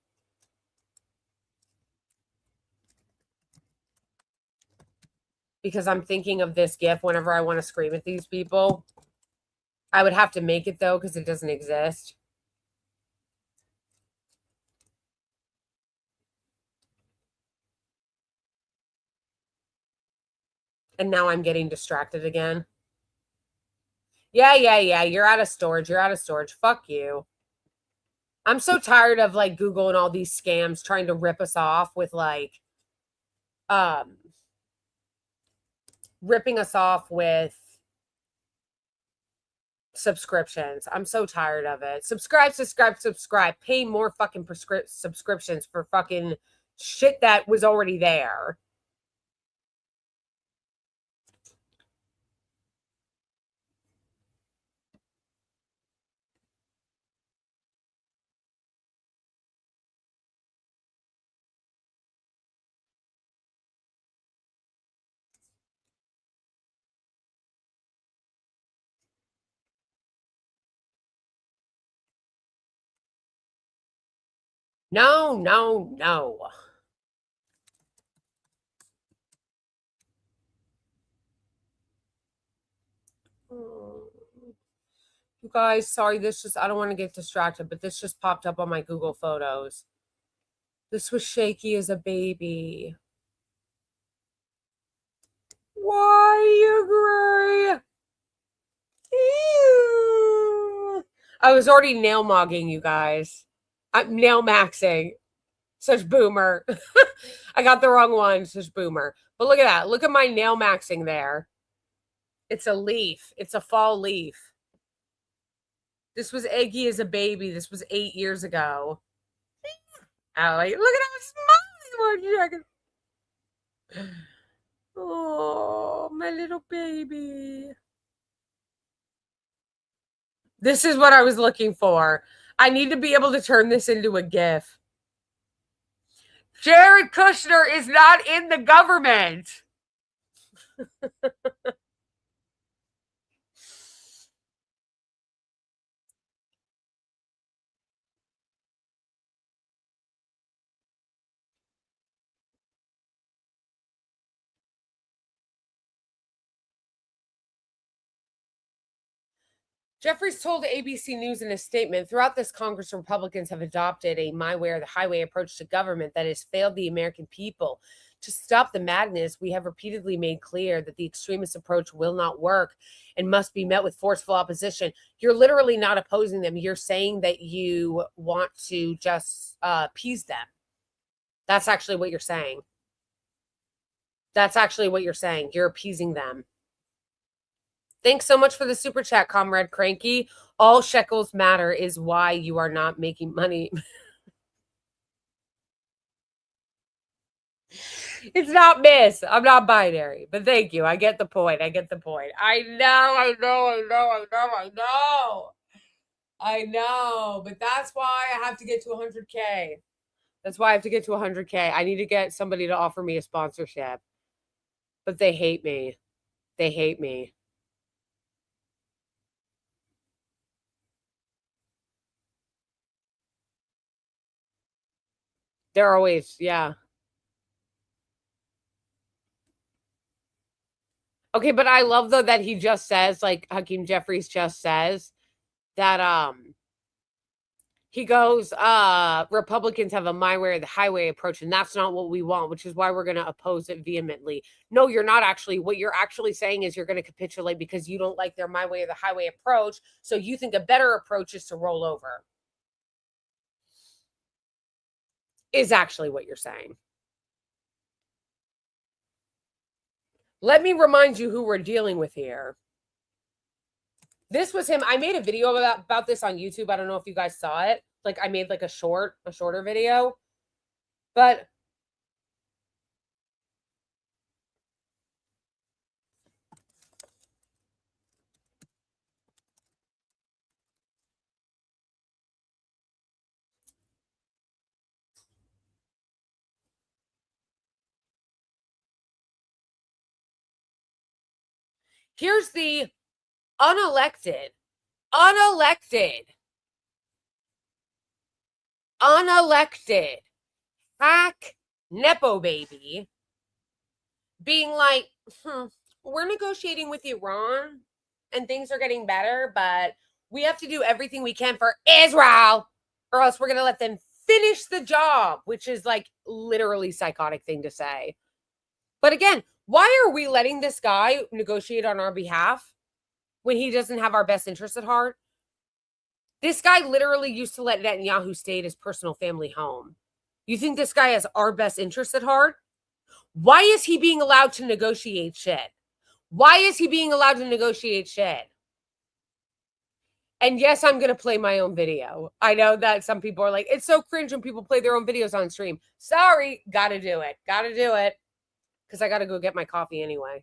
Because I'm thinking of this GIF whenever I want to scream at these people. I would have to make it, though, because it doesn't exist. And now I'm getting distracted again. Yeah. You're out of storage. You're out of storage. Fuck you. I'm so tired of, like, Google and all these scams trying to rip us off with, like, ripping us off with subscriptions. I'm so tired of it. Subscribe. Pay more fucking subscriptions for fucking shit that was already there. No. You guys, sorry, I don't want to get distracted, but this just popped up on my Google Photos. This was shaky as a baby. Why, you gray? Ew. I was already nail mogging, you guys. I'm nail maxing. Such boomer. I got the wrong one. Such boomer. But look at that. Look at my nail maxing there. It's a leaf. It's a fall leaf. This was eggy as a baby. This was 8 years ago. Allie, look at how smiley. Oh, my little baby. This is what I was looking for. I need to be able to turn this into a GIF. Jared Kushner is not in the government. Jeffries told ABC News in a statement, throughout this Congress, Republicans have adopted a my way or the highway approach to government that has failed the American people. To stop the madness, we have repeatedly made clear that the extremist approach will not work and must be met with forceful opposition. You're literally not opposing them. You're saying that you want to just appease them. That's actually what you're saying. You're appeasing them. Thanks so much for the super chat, Comrade Cranky. All shekels matter is why you are not making money. It's not Miss. I'm not binary. But thank you. I get the point. I get the point. I know. But that's why I have to get to 100K. That's why I have to get to 100K. I need to get somebody to offer me a sponsorship. But they hate me. They hate me. They're always, yeah. Okay, but I love though that he just says, like Hakeem Jeffries just says that he goes, Republicans have a my way or the highway approach, and that's not what we want, which is why we're gonna oppose it vehemently. No, you're not actually. What you're actually saying is you're gonna capitulate because you don't like their my way or the highway approach. So you think a better approach is to roll over. Is actually what you're saying. Let me remind you who we're dealing with here. This was him. I made a video about this on YouTube. I don't know if you guys saw it. Like I made like a shorter video. But here's the unelected hack Nepo baby being like, we're negotiating with Iran and things are getting better, but we have to do everything we can for Israel or else we're going to let them finish the job, which is like literally psychotic thing to say. But again, why are we letting this guy negotiate on our behalf when he doesn't have our best interests at heart? This guy literally used to let Netanyahu stay at his personal family home. You think this guy has our best interests at heart? Why is he being allowed to negotiate shit? Why is he being allowed to negotiate shit? And yes, I'm going to play my own video. I know that some people are like, it's so cringe when people play their own videos on stream. Sorry, got to do it. Got to do it. Because I got to go get my coffee anyway.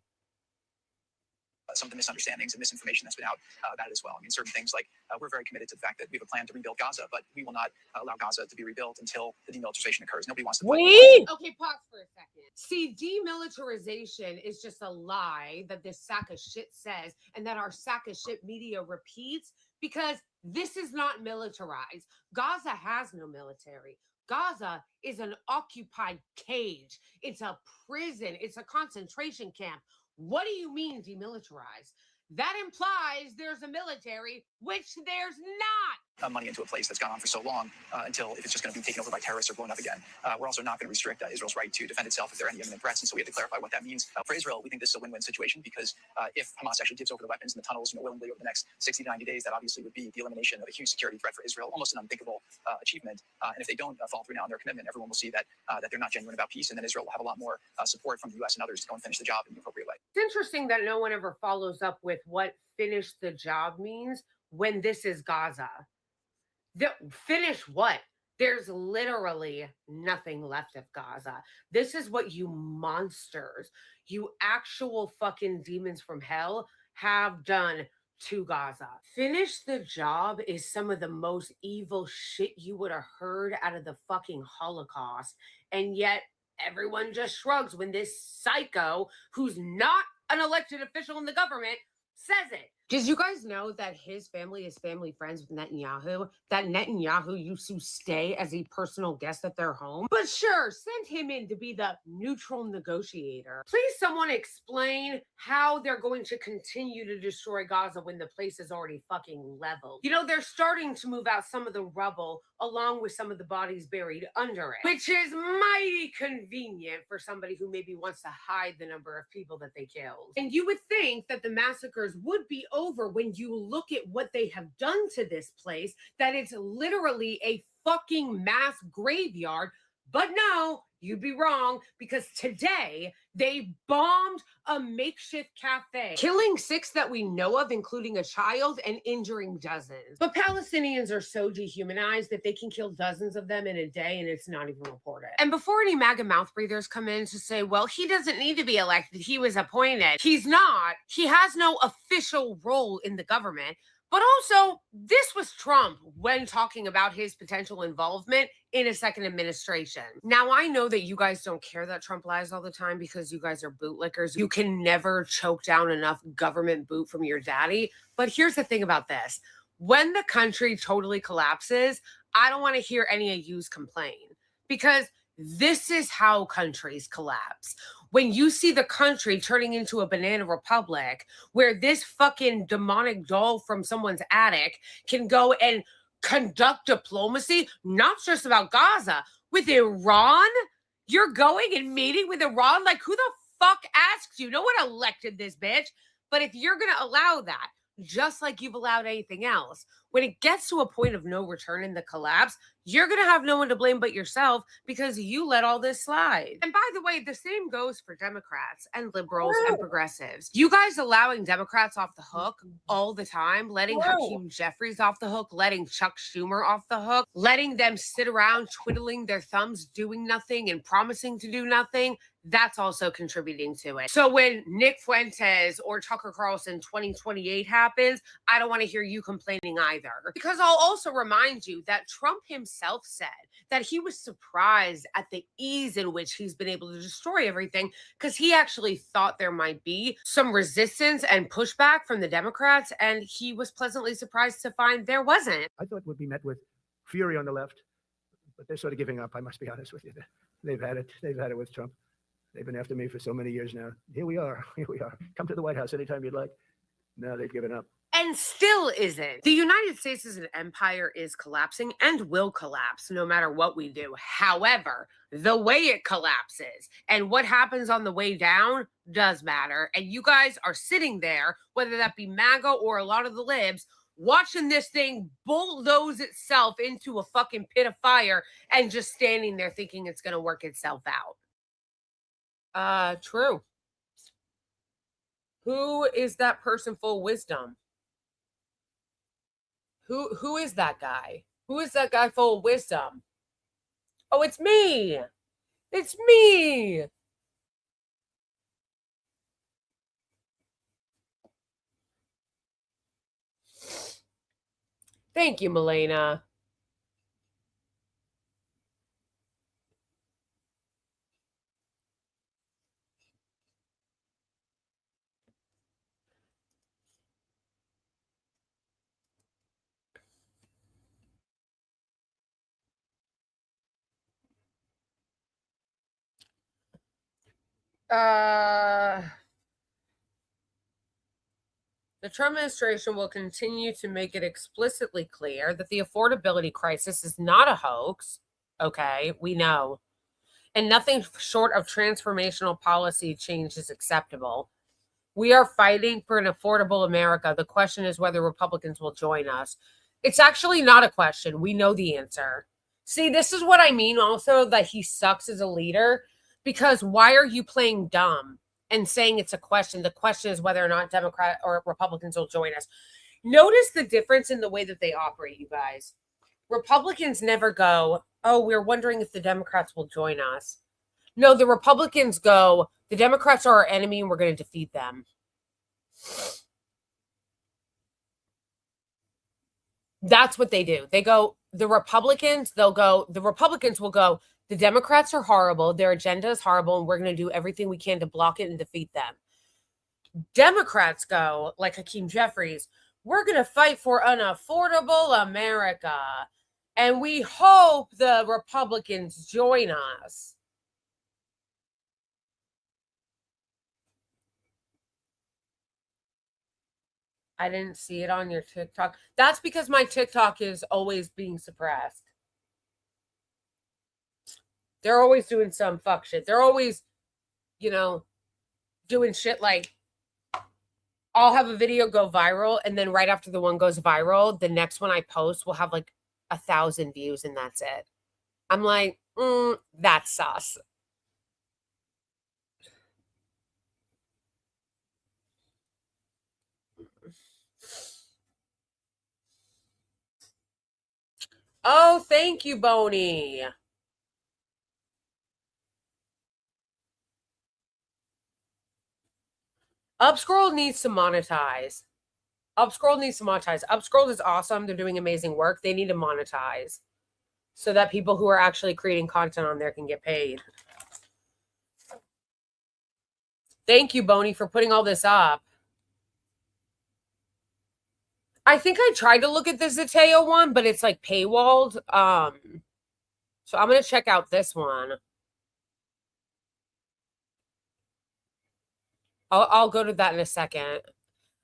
Some of the misunderstandings and misinformation that's been out about it as well. I mean, certain things like we're very committed to the fact that we have a plan to rebuild Gaza, but we will not allow Gaza to be rebuilt until the demilitarization occurs. Nobody wants to fight. Okay, pause for a second. See, demilitarization is just a lie that this sack of shit says and that our sack of shit media repeats because this is not militarized. Gaza has no military. Gaza is an occupied cage. It's a prison. It's a concentration camp. What do you mean demilitarized? That implies there's a military, which there's not. Money into a place that's gone on for so long until if it's just going to be taken over by terrorists or blown up again. We're also not going to restrict Israel's right to defend itself if there are any imminent threats. And so we have to clarify what that means. For Israel, we think this is a win-win situation because if Hamas actually gives over the weapons and the tunnels willingly over the next 60 to 90 days, that obviously would be the elimination of a huge security threat for Israel, almost an unthinkable achievement. And if they don't follow through now on their commitment, everyone will see that they're not genuine about peace. And then Israel will have a lot more support from the U.S. and others to go and finish the job in the appropriate way. It's interesting that no one ever follows up with what finish the job means when this is Gaza. Finish what? There's literally nothing left of Gaza. This is what you monsters, you actual fucking demons from hell have done to Gaza. Finish the job is some of the most evil shit you would have heard out of the fucking Holocaust. And yet everyone just shrugs when this psycho who's not an elected official in the government says it. Did you guys know that his family is family friends with Netanyahu? That Netanyahu used to stay as a personal guest at their home? But sure, send him in to be the neutral negotiator. Please someone explain how they're going to continue to destroy Gaza when the place is already fucking leveled. You know, they're starting to move out some of the rubble along with some of the bodies buried under it, which is mighty convenient for somebody who maybe wants to hide the number of people that they killed. And you would think that the massacres would be over when you look at what they have done to this place, that it's literally a fucking mass graveyard. But no, You'd be wrong, because today they bombed a makeshift cafe, killing 6 that we know of, including a child, and injuring dozens. But Palestinians are so dehumanized that they can kill dozens of them in a day and it's not even reported. And before any MAGA mouth breathers come in to say, well, he doesn't need to be elected, he was appointed. He's not. He has no official role in the government. But also, this was Trump when talking about his potential involvement in a second administration. Now, I know that you guys don't care that Trump lies all the time because you guys are bootlickers. You can never choke down enough government boot from your daddy. But here's the thing about this. When the country totally collapses, I don't want to hear any of yous complain, because this is how countries collapse. When you see the country turning into a banana republic where this fucking demonic doll from someone's attic can go and conduct diplomacy, not just about Gaza, with Iran, you're going and meeting with Iran? Like, who the fuck asked you? No one elected this bitch. But if you're going to allow that, just like you've allowed anything else, when it gets to a point of no return in the collapse, you're going to have no one to blame but yourself because you let all this slide. And by the way, the same goes for Democrats and liberals and progressives. You guys allowing Democrats off the hook all the time, letting Hakeem Jeffries off the hook, letting Chuck Schumer off the hook, letting them sit around twiddling their thumbs, doing nothing and promising to do nothing. That's also contributing to it. So when Nick Fuentes or Tucker Carlson 2028 happens, I don't want to hear you complaining either. Because I'll also remind you that Trump himself said that he was surprised at the ease in which he's been able to destroy everything, because he actually thought there might be some resistance and pushback from the Democrats, and he was pleasantly surprised to find there wasn't. I thought would be met with fury on the left, but they're sort of giving up. I must be honest with you. They've had it. They've had it with Trump. They've been after me for so many years now. Here we are. Here we are. Come to the White House anytime you'd like. No, they've given up. And still isn't. The United States as an empire is collapsing and will collapse no matter what we do. However, the way it collapses and what happens on the way down does matter. And you guys are sitting there, whether that be MAGA or a lot of the libs, watching this thing bulldoze itself into a fucking pit of fire and just standing there thinking it's going to work itself out. True. Who is that person full of wisdom? Who is that guy? Who is that guy full of wisdom? Oh, it's me. It's me. Thank you, Milena. The Trump administration will continue to make it explicitly clear that the affordability crisis is not a hoax. Okay, we know. And nothing short of transformational policy change is acceptable. We are fighting for an affordable America. The question is whether Republicans will join us. It's actually not a question. We know the answer. See, this is what I mean also, that he sucks as a leader, because why are you playing dumb and saying it's a question? The question is whether or not Democrat or Republicans will join us. Notice the difference in the way that they operate, you guys. Republicans never go, oh, we're wondering if the Democrats will join us. No, the Republicans go, the Democrats are our enemy and we're going to defeat them. That's what they do. They go, the Republicans will go, the Democrats are horrible, their agenda is horrible, and we're going to do everything we can to block it and defeat them. Democrats go, like Hakeem Jeffries, we're going to fight for an affordable America, and we hope the Republicans join us. I didn't see it on your TikTok. That's because my TikTok is always being suppressed. They're always doing some fuck shit. They're always, doing shit like, I'll have a video go viral, and then right after the one goes viral, the next one I post will have like 1,000 views, and that's it. I'm like, that's sus. Oh, thank you, Boney. Upscroll needs to monetize. Upscroll needs to monetize. Upscroll is awesome. They're doing amazing work. They need to monetize so that people who are actually creating content on there can get paid. Thank you, Boney, for putting all this up. I think I tried to look at the Zateo one, but it's like paywalled. So I'm going to check out this one. I'll go to that in a second.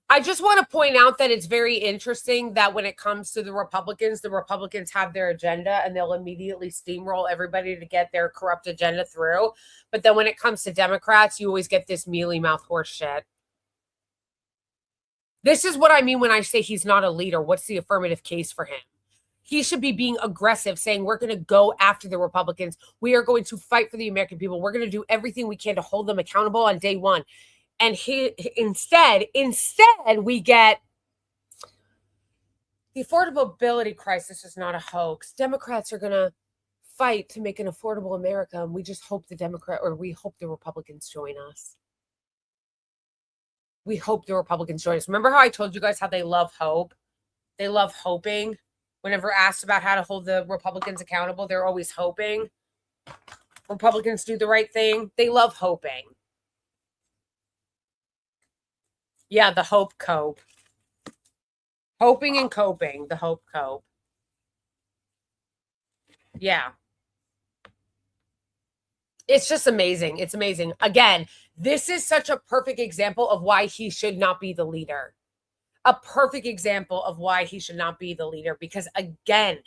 I just want to point out that it's very interesting that when it comes to the Republicans have their agenda and they'll immediately steamroll everybody to get their corrupt agenda through. But then when it comes to Democrats, you always get this mealy mouth horse shit. This is what I mean when I say he's not a leader. What's the affirmative case for him? He should be being aggressive, saying we're going to go after the Republicans. We are going to fight for the American people. We're going to do everything we can to hold them accountable on day one. And instead, we get the affordability crisis is not a hoax. Democrats are going to fight to make an affordable America, and we just hope we hope the Republicans join us. We hope the Republicans join us. Remember how I told you guys how they love hope? They love hoping. Whenever asked about how to hold the Republicans accountable, they're always hoping. Republicans do the right thing. They love hoping. Yeah, the hope cope. Hoping and coping, the hope cope. Yeah. It's just amazing. It's amazing. Again, this is such a perfect example of why he should not be the leader. A perfect example of why he should not be the leader. Because again,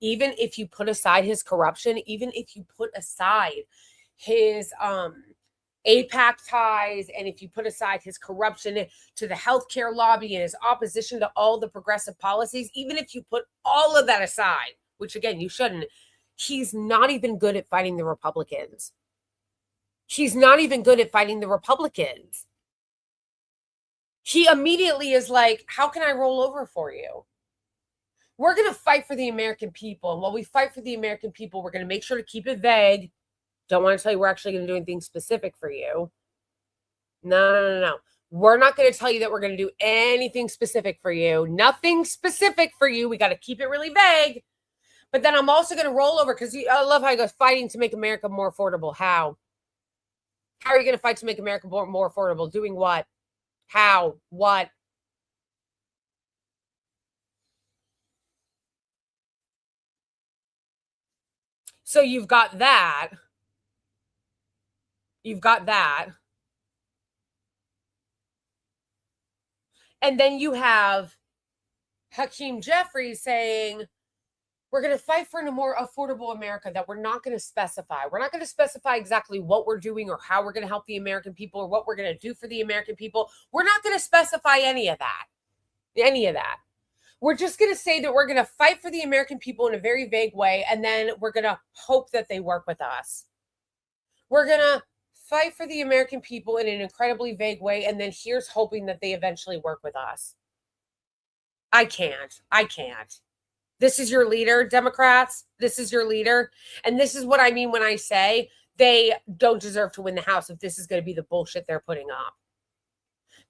even if you put aside his corruption, even if you put aside his AIPAC ties, and if you put aside his corruption to the healthcare lobby and his opposition to all the progressive policies, even if you put all of that aside, which again, you shouldn't, he's not even good at fighting the Republicans. He's not even good at fighting the Republicans. He immediately is like, how can I roll over for you? We're going to fight for the American people. And while we fight for the American people, we're going to make sure to keep it vague. Don't want to tell you we're actually going to do anything specific for you. No. We're not going to tell you that we're going to do anything specific for you. Nothing specific for you. We got to keep it really vague. But then I'm also going to roll over because I love how he goes, fighting to make America more affordable. How? How are you going to fight to make America more affordable? Doing what? How? What? So you've got that. You've got that. And then you have Hakeem Jeffries saying, we're going to fight for a more affordable America that we're not going to specify. We're not going to specify exactly what we're doing or how we're going to help the American people or what we're going to do for the American people. We're not going to specify any of that. We're just going to say that we're going to fight for the American people in a very vague way, and then we're going to hope that they work with us. We're going to fight for the American people in an incredibly vague way, and then here's hoping that they eventually work with us. I can't. This is your leader, Democrats. This is your leader. And this is what I mean when I say they don't deserve to win the House if this is going to be the bullshit they're putting up.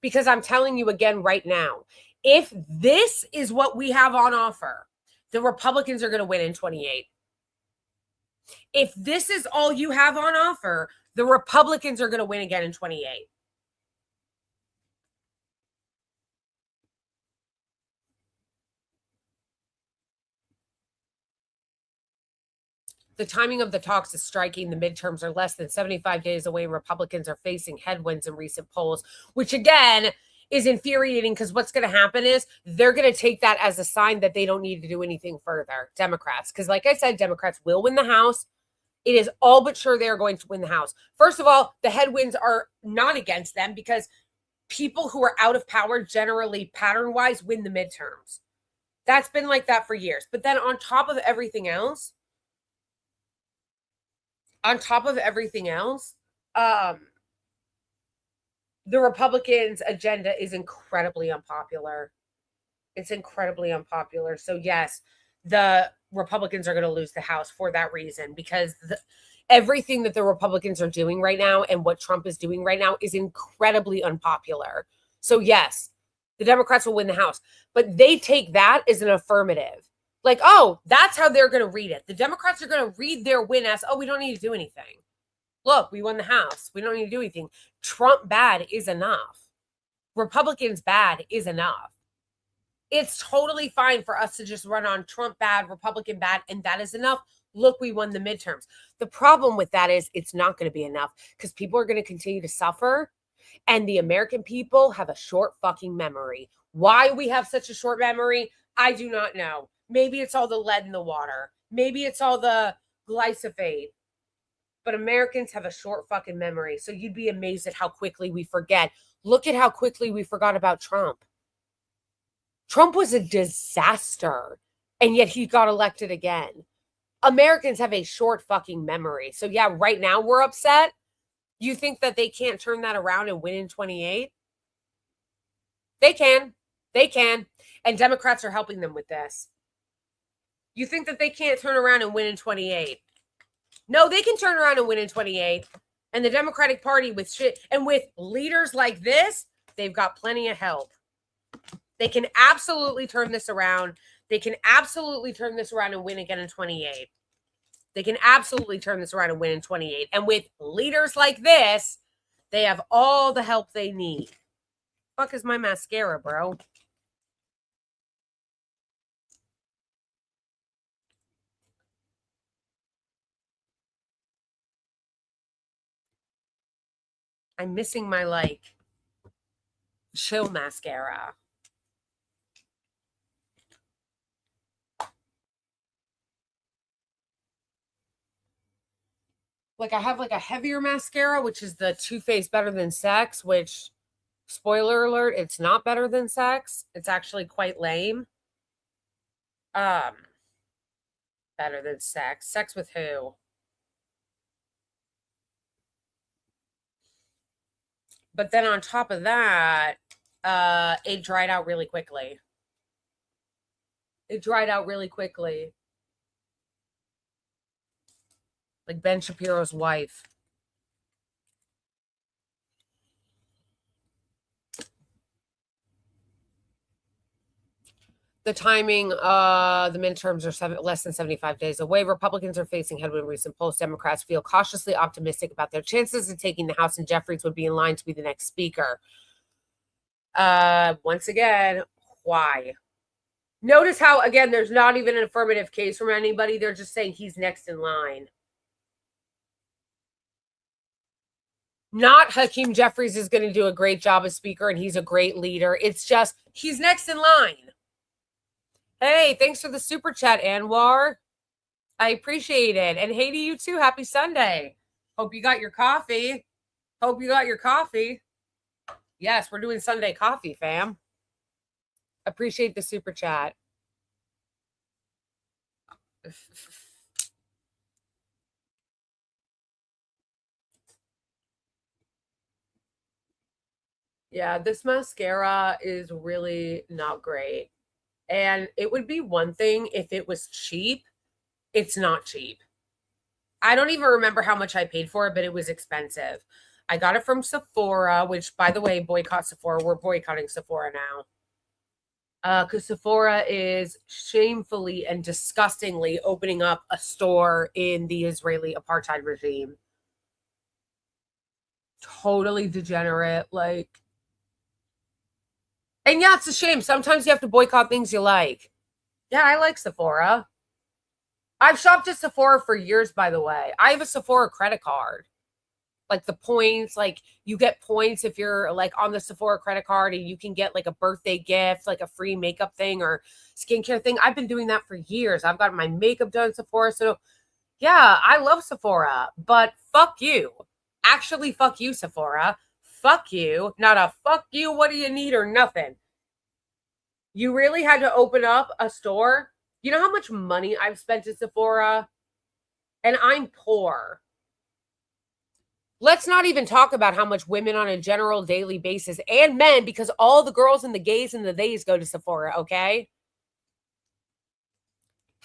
Because I'm telling you again right now, if this is what we have on offer, the Republicans are going to win in 28. If this is all you have on offer, the Republicans are going to win again in 28. The timing of the talks is striking. The midterms are less than 75 days away. Republicans are facing headwinds in recent polls, which again is infuriating because what's going to happen is they're going to take that as a sign that they don't need to do anything further, Democrats. Because like I said, Democrats will win the House. It is all but sure they are going to win the House. First of all, the headwinds are not against them because people who are out of power generally pattern-wise win the midterms. That's been like that for years. But then on top of everything else, the Republicans' agenda is incredibly unpopular. It's incredibly unpopular. So yes, the Republicans are going to lose the House for that reason, because everything that the Republicans are doing right now and what Trump is doing right now is incredibly unpopular. So yes, the Democrats will win the House, but they take that as an affirmative. Like, oh, that's how they're going to read it. The Democrats are going to read their win as, oh, we don't need to do anything. Look, we won the House. We don't need to do anything. Trump bad is enough. Republicans bad is enough. It's totally fine for us to just run on Trump bad, Republican bad, and that is enough. Look, we won the midterms. The problem with that is it's not going to be enough, because people are going to continue to suffer, and the American people have a short fucking memory. Why we have such a short memory, I do not know. Maybe it's all the lead in the water. Maybe it's all the glyphosate. But Americans have a short fucking memory. So you'd be amazed at how quickly we forget. Look at how quickly we forgot about Trump. Trump was a disaster, and yet he got elected again. Americans have a short fucking memory. So yeah, right now we're upset. You think that they can't turn that around and win in 28? They can. They can. And Democrats are helping them with this. You think that they can't turn around and win in 28? No, they can turn around and win in 28. And the Democratic Party with shit and with leaders like this, they've got plenty of help. They can absolutely turn this around. They can absolutely turn this around and win again in 28. They can absolutely turn this around and win in 28. And with leaders like this, they have all the help they need. Fuck is my mascara, bro? I'm missing my, like, chill mascara. Like, I have, like, a heavier mascara, which is the Too Faced Better Than Sex, which, spoiler alert, it's not better than sex. It's actually quite lame. Better than sex. Sex with who? But then on top of that, it dried out really quickly. It dried out really quickly. Like Ben Shapiro's wife. The timing, the midterms are less than 75 days away. Republicans are facing headwind in recent polls. Democrats feel cautiously optimistic about their chances of taking the House, and Jeffries would be in line to be the next speaker. Once again, why? Notice how, again, there's not even an affirmative case from anybody. They're just saying he's next in line. Not Hakeem Jeffries is going to do a great job as speaker and he's a great leader. It's just he's next in line. Hey, thanks for the super chat, Anwar. I appreciate it. And hey to you too. Happy Sunday. Hope you got your coffee. Hope you got your coffee. Yes, we're doing Sunday coffee, fam. Appreciate the super chat. Yeah, this mascara is really not great. And it would be one thing if it was cheap. It's not cheap. I don't even remember how much I paid for it, but it was expensive. I got it from Sephora, which, by the way, boycott Sephora. We're boycotting Sephora now. Because Sephora is shamefully and disgustingly opening up a store in the Israeli apartheid regime. Totally degenerate, like... And yeah, it's a shame. Sometimes you have to boycott things you like. Yeah, I like Sephora. I've shopped at Sephora for years, by the way. I have a Sephora credit card. Like the points, like you get points if you're like on the Sephora credit card, and you can get like a birthday gift, like a free makeup thing or skincare thing. I've been doing that for years. I've got my makeup done at Sephora. So yeah, I love Sephora, but fuck you. Actually, fuck you, Sephora. Fuck you. Not a fuck you, what do you need or nothing. You really had to open up a store? You know how much money I've spent at Sephora? And I'm poor. Let's not even talk about how much women on a general daily basis, and men, because all the girls and the gays and the theys go to Sephora, okay?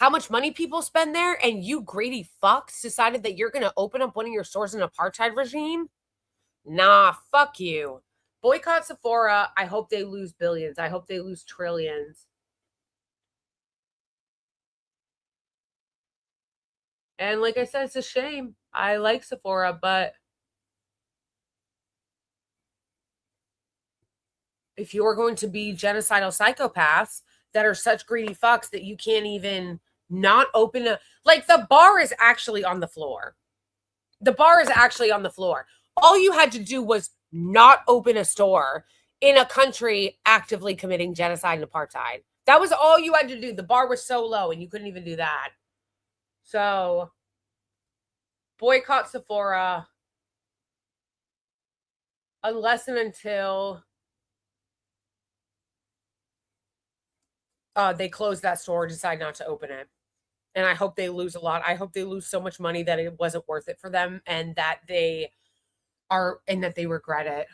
how much money people spend there, and you greedy fucks decided that you're going to open up one of your stores in an apartheid regime? Nah, fuck you. Boycott Sephora. I hope they lose billions. I hope they lose trillions. And like I said, it's a shame. I like Sephora, but if you're going to be genocidal psychopaths that are such greedy fucks that you can't even not open a, like, the bar is actually on the floor. The bar is actually on the floor. All you had to do was not open a store in a country actively committing genocide and apartheid. That was all you had to do. The bar was so low and you couldn't even do that. So, boycott Sephora unless and until they close that store or decide not to open it. And I hope they lose a lot. I hope they lose so much money that it wasn't worth it for them, and that they regret it.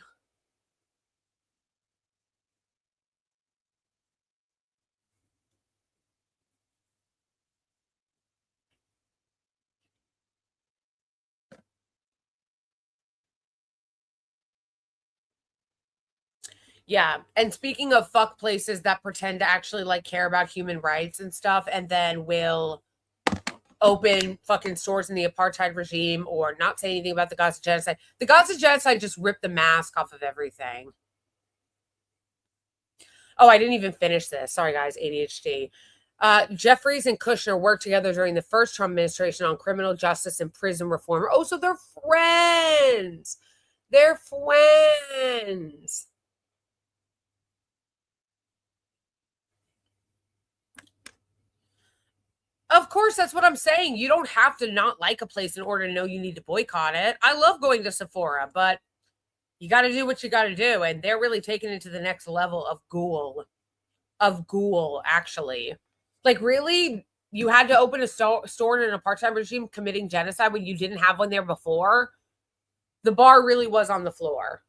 Yeah. And speaking of fuck places that pretend to actually like care about human rights and stuff, and then will open fucking stores in the apartheid regime or not say anything about the Gaza genocide. The Gaza genocide just ripped the mask off of everything. Oh, I didn't even finish this. Sorry, guys. ADHD. Jeffries and Kushner worked together during the first Trump administration on criminal justice and prison reform. Oh, so they're friends. They're friends. Of course, that's what I'm saying. You don't have to not like a place in order to know you need to boycott it. I love going to Sephora, but you got to do what you got to do. And they're really taking it to the next level of ghoul. Actually. Like, really? You had to open a store in an apartheid regime committing genocide when you didn't have one there before? The bar really was on the floor.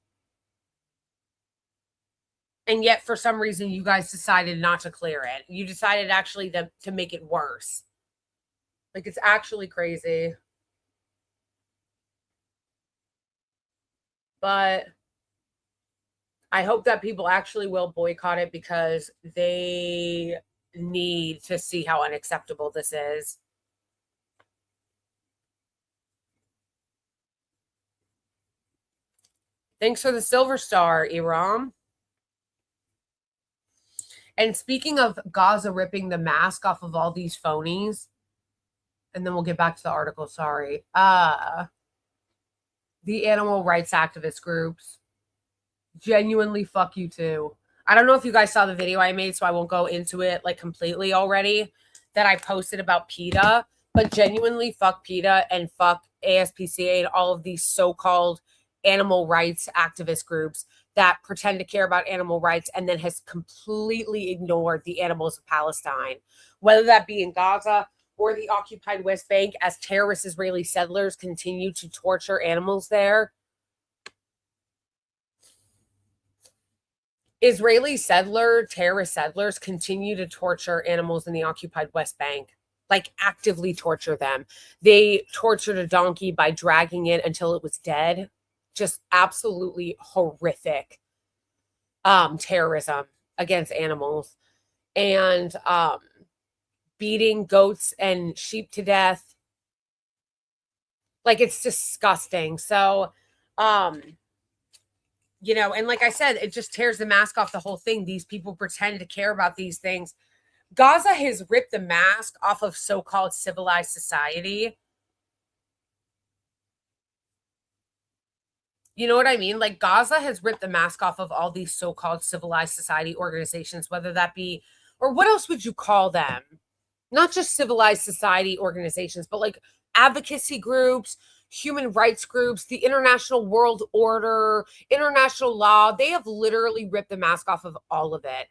And yet, for some reason, you guys decided not to clear it. You decided actually to make it worse. Like, it's actually crazy. But I hope that people actually will boycott it, because they need to see how unacceptable this is. Thanks for the silver star, Iram. And speaking of Gaza ripping the mask off of all these phonies, and then we'll get back to the article, sorry. The animal rights activist groups, genuinely fuck you too. I don't know if you guys saw the video I made, so I won't go into it like completely already, that I posted about PETA, but genuinely fuck PETA and fuck ASPCA and all of these so-called animal rights activist groups that pretend to care about animal rights and then has completely ignored the animals of Palestine, whether that be in Gaza or the occupied West Bank, as terrorist Israeli settlers continue to torture animals there. Terrorist settlers continue to torture animals in the occupied West Bank, like actively torture them. They tortured a donkey by dragging it until it was dead. Just absolutely horrific terrorism against animals. And beating goats and sheep to death. Like, it's disgusting. So, you know, and like I said, it just tears the mask off the whole thing. These people pretend to care about these things. Gaza has ripped the mask off of so-called civilized society. You know what I mean? Like, Gaza has ripped the mask off of all these so-called civilized society organizations, whether that be, or what else would you call them? Not just civilized society organizations, but like advocacy groups, human rights groups, the international world order, international law. They have literally ripped the mask off of all of it,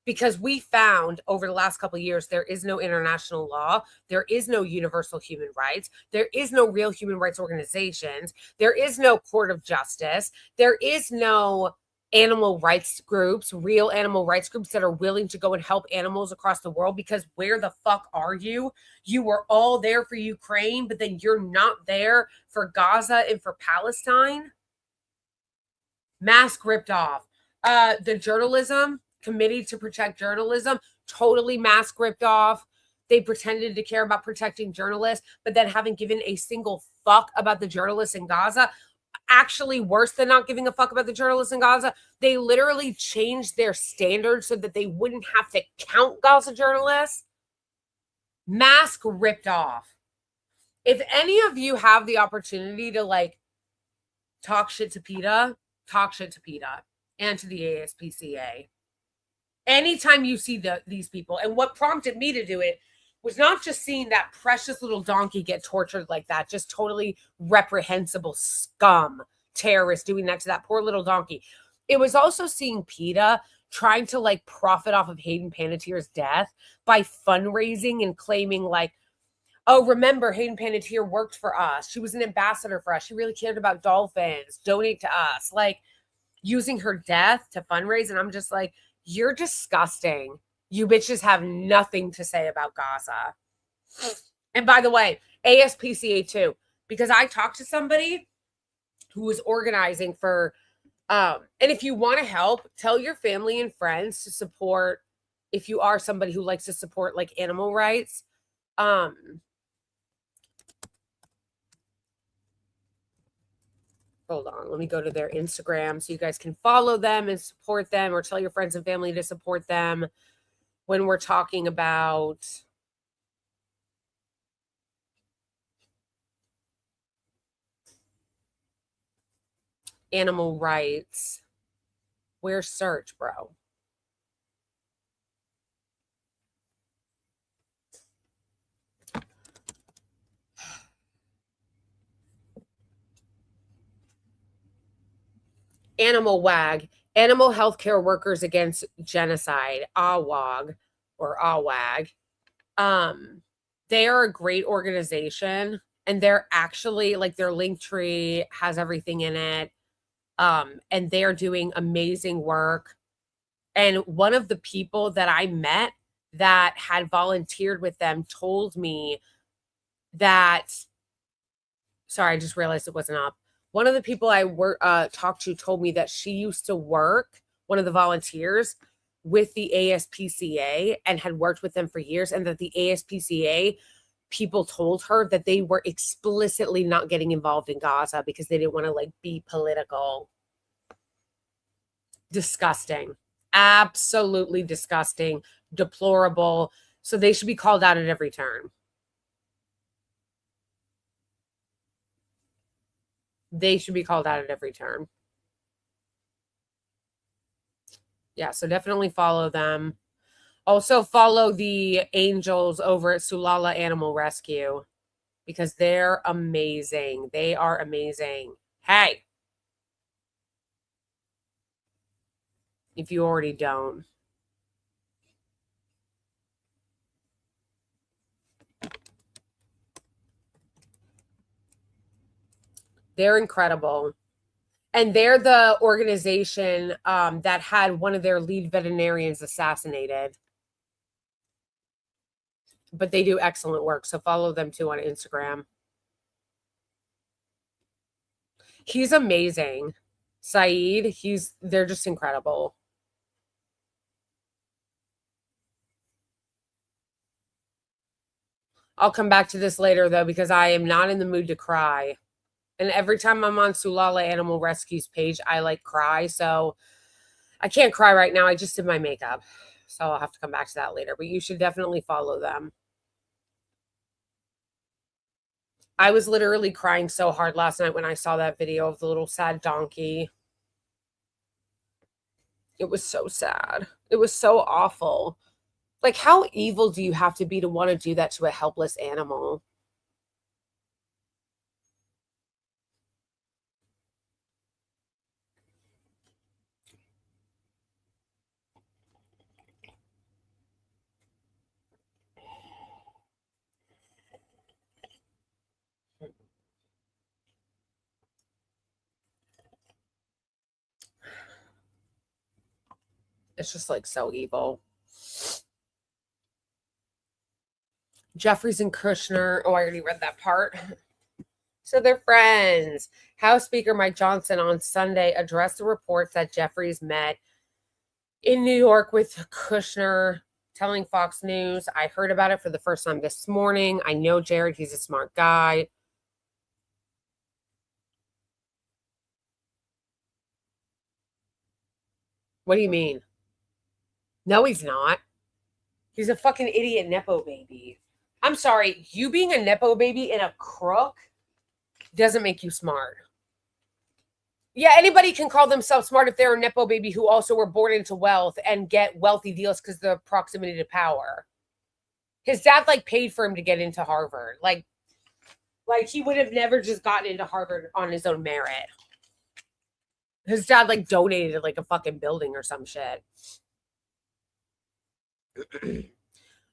because we found over the last couple of years, there is no international law. There is no universal human rights. There is no real human rights organizations. There is no court of justice. There is no animal rights groups, real animal rights groups that are willing to go and help animals across the world, because where the fuck are you? You were all there for Ukraine, but then you're not there for Gaza and for Palestine. Mask ripped off. The journalism committee to protect journalism, totally mask ripped off. They pretended to care about protecting journalists, but then haven't given a single fuck about the journalists in Gaza. Actually, worse than not giving a fuck about the journalists in Gaza, they literally changed their standards so that they wouldn't have to count Gaza journalists. Mask ripped off. If any of you have the opportunity to like talk shit to PETA, talk shit to PETA and to the ASPCA. Anytime you see these people, and what prompted me to do it was not just seeing that precious little donkey get tortured like that, just totally reprehensible scum terrorist doing that to that poor little donkey. It was also seeing PETA trying to like profit off of Hayden Panettiere's death by fundraising and claiming like, oh, remember, Hayden Panettiere worked for us. She was an ambassador for us. She really cared about dolphins. Donate to us. Like, using her death to fundraise. And I'm just like, you're disgusting. You bitches have nothing to say about Gaza. And by the way, ASPCA too, because I talked to somebody who was organizing for, and if you want to help, tell your family and friends to support, if you are somebody who likes to support like animal rights. Hold on, let me go to their Instagram so you guys can follow them and support them, or tell your friends and family to support them when we're talking about animal rights. Where's search, bro? Animal WAG, Animal Healthcare Workers Against Genocide, AWAG or AWAG. They are a great organization, and they're actually like, their link tree has everything in it. And they're doing amazing work. And one of the people that I met that had volunteered with them told me that, sorry, I just realized it wasn't up. One of the people I talked to told me that she used to work, one of the volunteers, with the ASPCA and had worked with them for years, and that the ASPCA people told her that they were explicitly not getting involved in Gaza because they didn't want to like be political. Disgusting. Absolutely disgusting. Deplorable. So they should be called out at every turn. They should be called out at every turn. Yeah, so definitely follow them. Also follow the angels over at Sulala Animal Rescue, because they're amazing. They are amazing. Hey, if you already don't. They're incredible. And they're the organization that had one of their lead veterinarians assassinated. But they do excellent work, so follow them too on Instagram. He's amazing. Saeed, they're just incredible. I'll come back to this later though, because I am not in the mood to cry. And every time I'm on Sulala Animal Rescue's page, I like cry. So I can't cry right now. I just did my makeup. So I'll have to come back to that later. But you should definitely follow them. I was literally crying so hard last night when I saw that video of the little sad donkey. It was so sad. It was so awful. Like, how evil do you have to be to want to do that to a helpless animal? It's just like so evil. Jeffries and Kushner. Oh, I already read that part. So they're friends. House Speaker Mike Johnson on Sunday addressed the reports that Jeffries met in New York with Kushner, telling Fox News, I heard about it for the first time this morning. I know Jared, he's a smart guy. What do you mean? No, he's not. He's a fucking idiot Nepo baby. I'm sorry, you being a Nepo baby and a crook doesn't make you smart. Yeah, anybody can call themselves smart if they're a Nepo baby who also were born into wealth and get wealthy deals because of the proximity to power. His dad, like, paid for him to get into Harvard. Like he would have never just gotten into Harvard on his own merit. His dad, like, donated, like, a fucking building or some shit.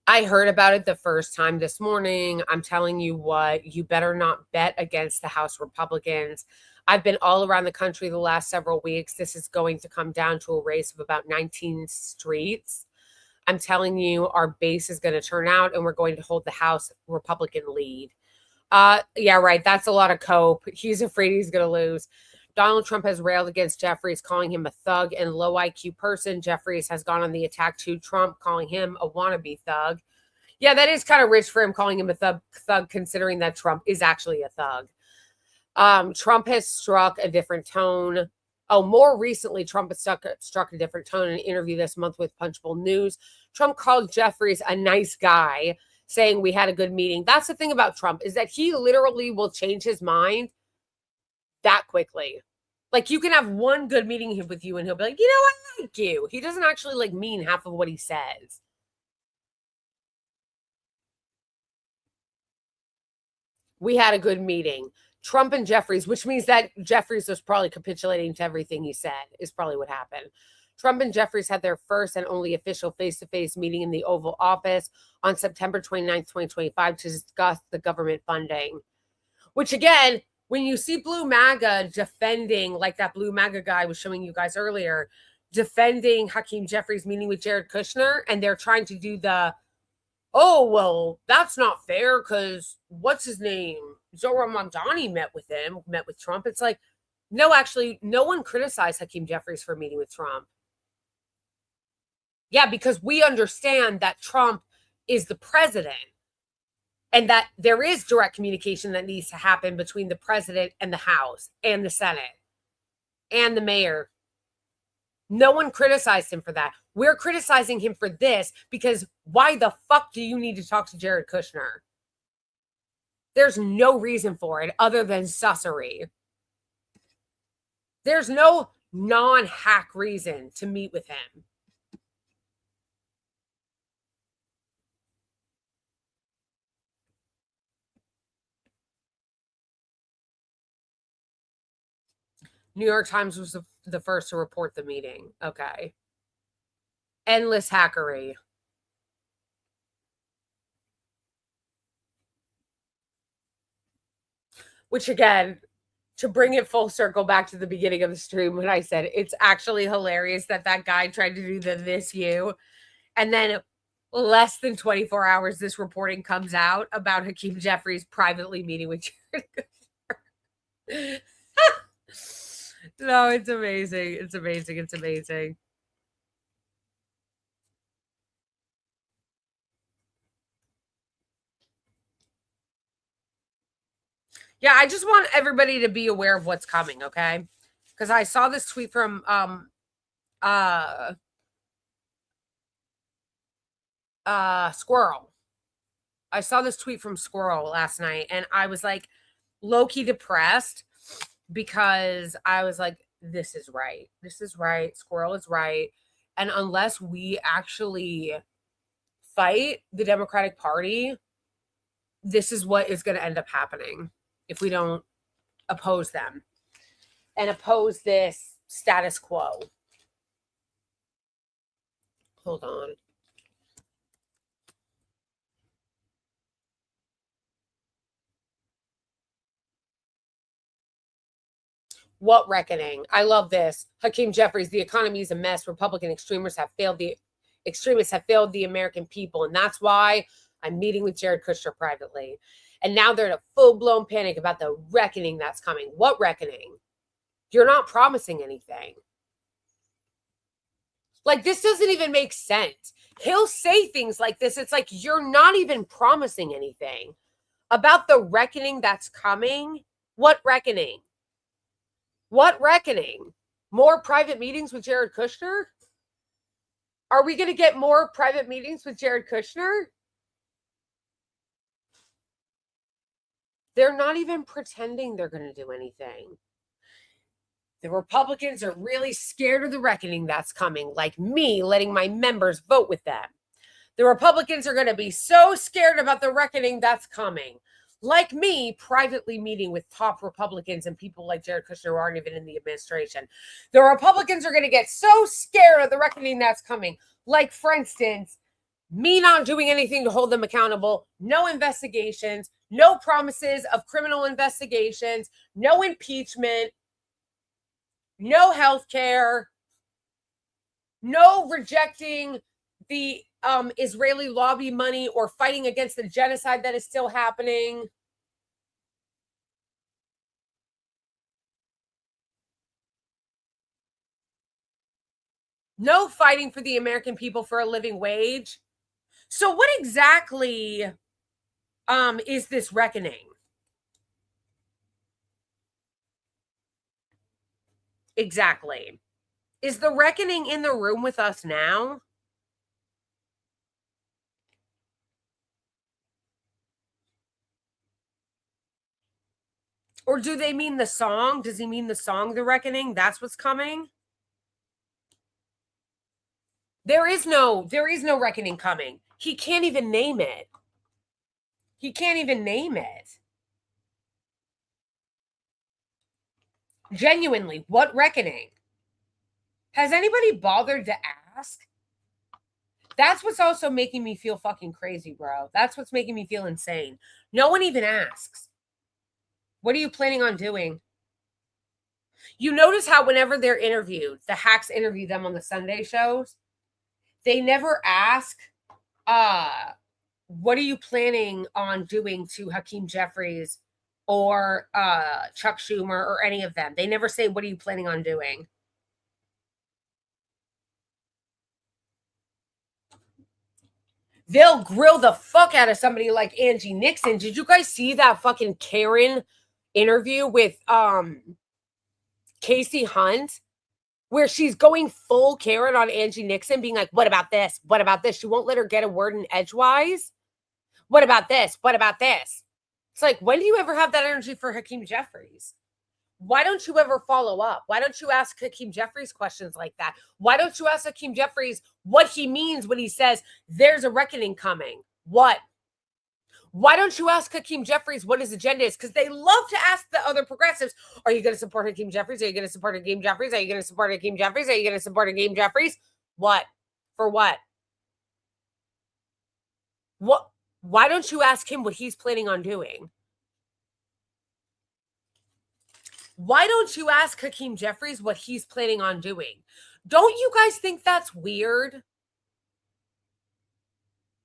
I heard about it the first time this morning. I'm telling you what, you better not bet against the House Republicans. I've been all around the country the last several weeks. This is going to come down to a race of about 19 streets. I'm telling you, our base is going to turn out and we're going to hold the House Republican lead. Yeah, right. That's a lot of cope. He's afraid he's going to lose. Donald Trump has railed against Jeffries, calling him a thug and low IQ person. Jeffries has gone on the attack to Trump, calling him a wannabe thug. Yeah, that is kind of rich for him, calling him a thug, considering that Trump is actually a thug. Trump has struck a different tone. Oh, more recently, Trump has struck a different tone in an interview this month with Punchbowl News. Trump called Jeffries a nice guy, saying we had a good meeting. That's the thing about Trump, is that he literally will change his mind that quickly. Like, you can have one good meeting with you and he'll be like, you know, I like you. He doesn't actually like mean half of what he says. We had a good meeting. Trump and Jeffries, which means that Jeffries was probably capitulating to everything he said, is probably what happened. Trump and Jeffries had their first and only official face-to-face meeting in the Oval Office on September 29th, 2025 to discuss the government funding. Which, again, when you see Blue MAGA defending, like that Blue MAGA guy was showing you guys earlier, defending Hakeem Jeffries meeting with Jared Kushner, and they're trying to do the, oh, well, that's not fair because what's his name? Zohar Mamdani met with Trump. It's like, no, actually, no one criticized Hakeem Jeffries for meeting with Trump. Yeah, because we understand that Trump is the president and that there is direct communication that needs to happen between the president and the House and the Senate and the mayor. No one criticized him for that. We're criticizing him for this because why the fuck do you need to talk to Jared Kushner? There's no reason for it other than sussery. There's no non-hack reason to meet with him. New York Times was the first to report the meeting. Okay. Endless hackery. Which, again, to bring it full circle back to the beginning of the stream when I said it's actually hilarious that guy tried to do this you. And then less than 24 hours, this reporting comes out about Hakeem Jeffries privately meeting with Jared Kushner. No, it's amazing. It's amazing. It's amazing. Yeah, I just want everybody to be aware of what's coming, okay? Because I saw this tweet from Squirrel. I saw this tweet from Squirrel last night, and I was like low-key depressed because I was like, this is right. This is right. Squirrel is right. And unless we actually fight the Democratic Party, this is what is going to end up happening if we don't oppose them and oppose this status quo. Hold on. What reckoning? I love this. Hakeem Jeffries, the economy is a mess. Republican extremists have failed the American people. And that's why I'm meeting with Jared Kushner privately. And now they're in a full-blown panic about the reckoning that's coming. What reckoning? You're not promising anything. Like, this doesn't even make sense. He'll say things like this. It's like, you're not even promising anything about the reckoning that's coming. What reckoning? What reckoning? More private meetings with Jared Kushner? Are we going to get more private meetings with Jared Kushner? They're not even pretending they're going to do anything. The Republicans are really scared of the reckoning that's coming, like me letting my members vote with them. The Republicans are going to be so scared about the reckoning that's coming, like me privately meeting with top Republicans and people like Jared Kushner who aren't even in the administration. The Republicans are going to get so scared of the reckoning that's coming, like, for instance, me not doing anything to hold them accountable, no investigations, no promises of criminal investigations, no impeachment, no health care, no rejecting the Israeli lobby money or fighting against the genocide that is still happening. No fighting for the American people for a living wage. So what exactly is this reckoning? Exactly. Is the reckoning in the room with us now? Or do they mean the song? Does he mean the song, The Reckoning? That's what's coming? There is no reckoning coming. He can't even name it. He can't even name it. Genuinely, what reckoning? Has anybody bothered to ask? That's what's also making me feel fucking crazy, bro. That's what's making me feel insane. No one even asks. What are you planning on doing? You notice how whenever they're interviewed, the hacks interview them on the Sunday shows, they never ask, what are you planning on doing to Hakeem Jeffries or Chuck Schumer or any of them? They never say, what are you planning on doing? They'll grill the fuck out of somebody like Angie Nixon. Did you guys see that fucking Karen interview with Casey Hunt, where she's going full Karen on Angie Nixon, being like, what about this? What about this? She won't let her get a word in edgewise. What about this? What about this? It's like, when do you ever have that energy for Hakeem Jeffries? Why don't you ever follow up? Why don't you ask Hakeem Jeffries questions like that? Why don't you ask Hakeem Jeffries what he means when he says there's a reckoning coming? What? Why don't you ask Hakeem Jeffries what his agenda is? Because they love to ask the other progressives, are you going to support Hakeem Jeffries? Are you going to support Hakeem Jeffries? Are you going to support Hakeem Jeffries? Are you going to support Hakeem Jeffries? What? For what? What? Why don't you ask him what he's planning on doing? Why don't you ask Hakeem Jeffries what he's planning on doing? Don't you guys think that's weird?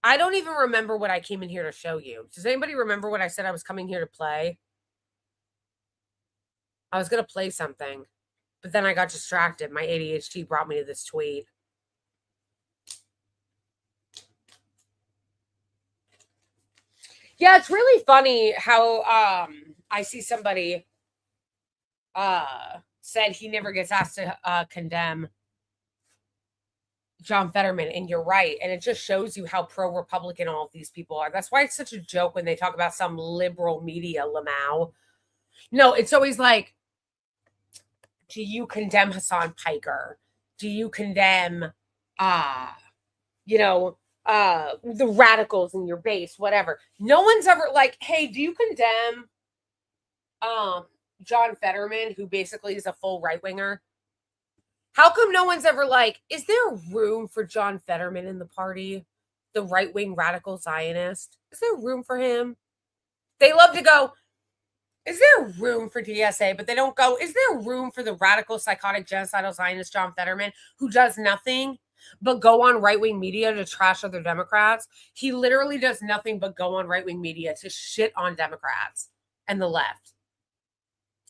I don't even remember what I came in here to show you. Does anybody remember what I said I was coming here to play? I was going to play something, but then I got distracted. My ADHD brought me to this tweet. Yeah, it's really funny how I see somebody said he never gets asked to condemn John Fetterman, and you're right. And it just shows you how pro-Republican all of these people are. That's why it's such a joke when they talk about some liberal media, Lamau. No, it's always like, do you condemn Hassan Piker? Do you condemn, the radicals in your base, whatever? No one's ever like, hey, do you condemn John Fetterman, who basically is a full right-winger? How come no one's ever like, is there room for John Fetterman in the party? The right-wing radical Zionist? Is there room for him? They love to go, Is there room for DSA? But they don't go, is there room for the radical, psychotic, genocidal Zionist John Fetterman who does nothing but go on right-wing media to trash other Democrats? He literally does nothing but go on right-wing media to shit on Democrats and the left.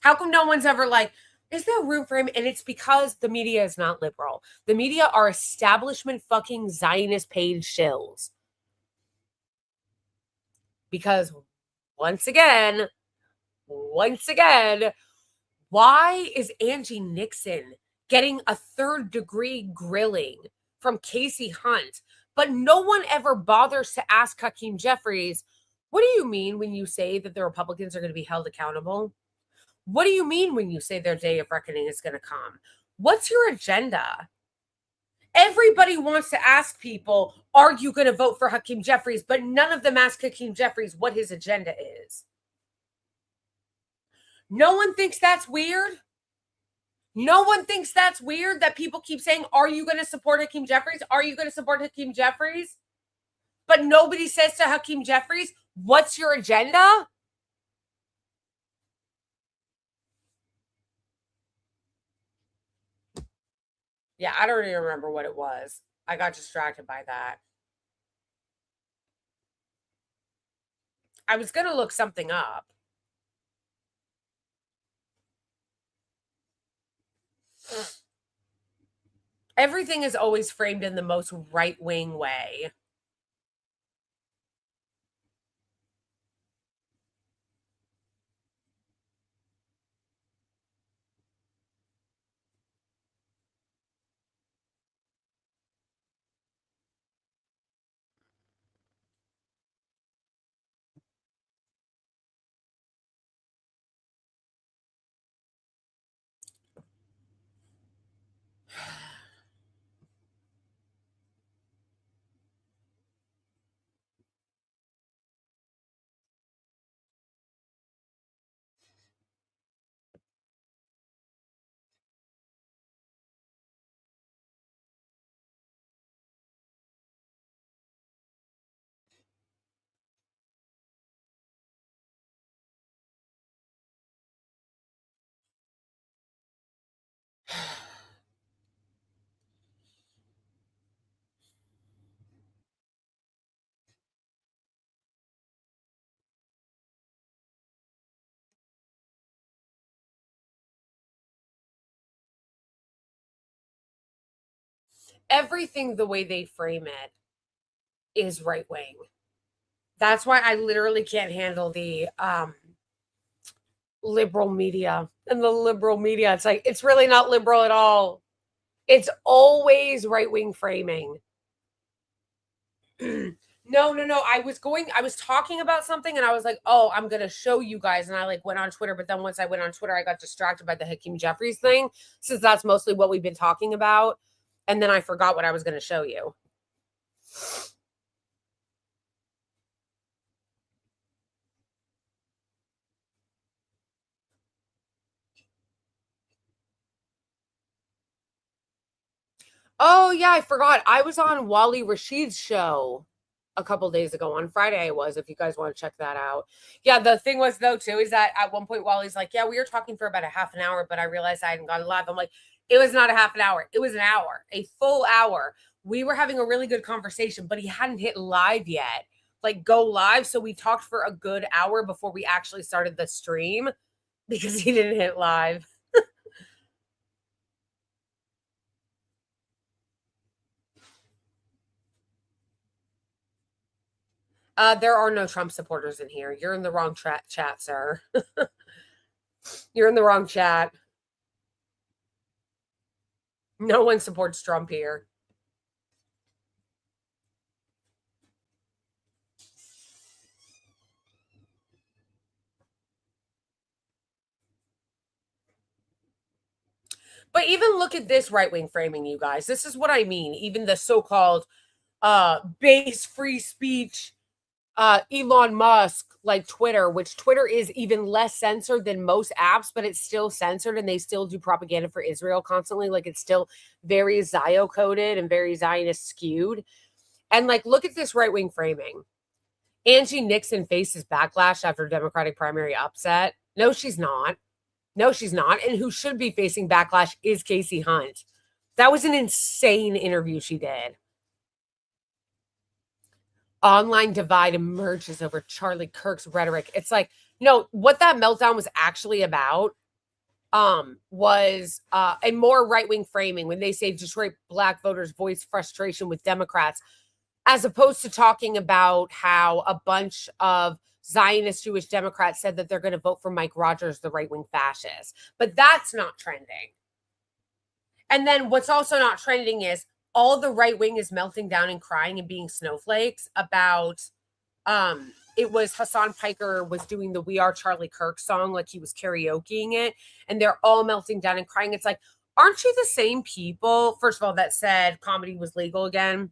How come no one's ever like, is there room for him? And it's because the media is not liberal. The media are establishment fucking Zionist paid shills. Because once again, why is Angie Nixon getting a third-degree grilling from Casey Hunt, but no one ever bothers to ask Hakeem Jeffries, what do you mean when you say that the Republicans are going to be held accountable? What do you mean when you say their day of reckoning is going to come? What's your agenda? Everybody wants to ask people, are you going to vote for Hakeem Jeffries? But none of them ask Hakeem Jeffries what his agenda is. No one thinks that's weird. No one thinks that's weird that people keep saying, are you going to support Hakeem Jeffries? Are you going to support Hakeem Jeffries? But nobody says to Hakeem Jeffries, what's your agenda? Yeah, I don't even remember what it was. I got distracted by that. I was going to look something up. Everything is always framed in the most right-wing way. Everything, the way they frame it, is right-wing. That's why I literally can't handle the liberal media. And the liberal media, it's like, it's really not liberal at all. It's always right-wing framing. No. I was talking about something and I was like, oh, I'm going to show you guys. And I like went on Twitter. But then once I went on Twitter, I got distracted by the Hakeem Jeffries thing, since that's mostly what we've been talking about. And then I forgot what I was going to show you. Oh, yeah, I forgot. I was on Wally Rashid's show a couple days ago. On Friday I was, if you guys want to check that out. Yeah, the thing was, though, too, is that at one point Wally's like, yeah, we were talking for about a half an hour, but I realized I hadn't gone live. I'm like, it was not a half an hour. It was an hour, a full hour. We were having a really good conversation, but he hadn't hit live yet. Like, go live. So we talked for a good hour before we actually started the stream because he didn't hit live. There are no Trump supporters in here. You're in the wrong chat, sir. You're in the wrong chat. No one supports Trump here. But even look at this right-wing framing, you guys. This is what I mean. Even the so-called base free speech Elon Musk, like Twitter, which Twitter is even less censored than most apps, but it's still censored and they still do propaganda for Israel constantly. Like, it's still very Zio coded and very Zionist skewed. And like, look at this right-wing framing. Angie Nixon faces backlash after Democratic primary upset. No, she's not. No, she's not. And who should be facing backlash is Casey Hunt. That was an insane interview she did. Online divide emerges over Charlie Kirk's rhetoric. It's like, no, what that meltdown was actually about was a more right-wing framing when they say Detroit Black voters voice frustration with Democrats, as opposed to talking about how a bunch of Zionist Jewish Democrats said that they're going to vote for Mike Rogers, the right-wing fascist. But that's not trending. And then what's also not trending is all the right wing is melting down and crying and being snowflakes about it was Hassan Piker was doing the We Are Charlie Kirk song, like he was karaokeing it, and they're all melting down and crying. It's like, aren't you the same people, first of all, that said comedy was legal again?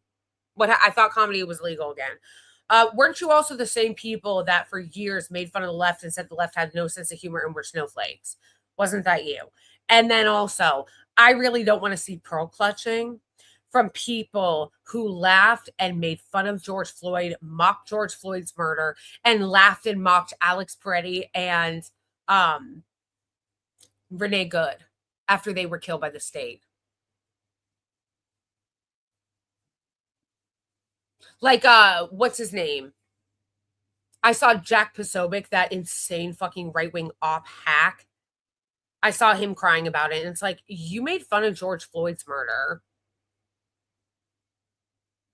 I thought comedy was legal again. Weren't you also the same people that for years made fun of the left and said the left had no sense of humor and were snowflakes? Wasn't that you? And then also, I really don't want to see pearl clutching from people who laughed and made fun of George Floyd, mocked George Floyd's murder, and laughed and mocked Alex Peretti and Renee Good after they were killed by the state. Like, what's his name? I saw Jack Posobiec, that insane fucking right-wing op hack. I saw him crying about it. And it's like, you made fun of George Floyd's murder.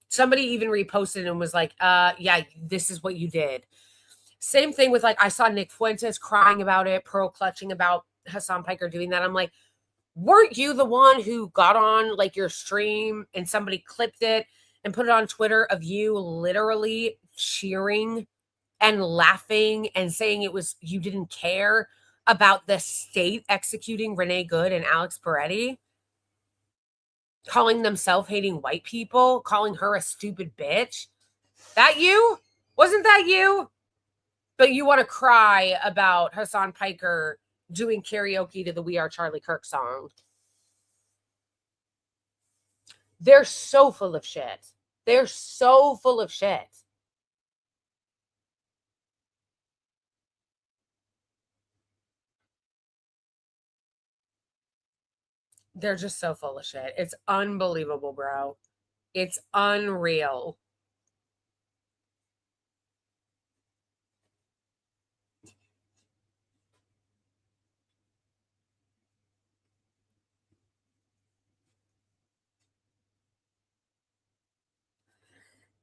Somebody even reposted and was like, yeah, this is what you did. Same thing with, like, I saw Nick Fuentes crying about it, pearl clutching about Hassan Piker doing that. I'm like, weren't you the one who got on, like, your stream and somebody clipped it and put it on Twitter of you literally cheering and laughing and saying it was, you didn't care about the state executing Renee Good and Alex Peretti? Calling them self-hating white people, calling her a stupid bitch. That you? Wasn't that you? But you want to cry about Hassan Piker doing karaoke to the We Are Charlie Kirk song. They're so full of shit. They're so full of shit. They're just so full of shit. It's unbelievable, bro. It's unreal.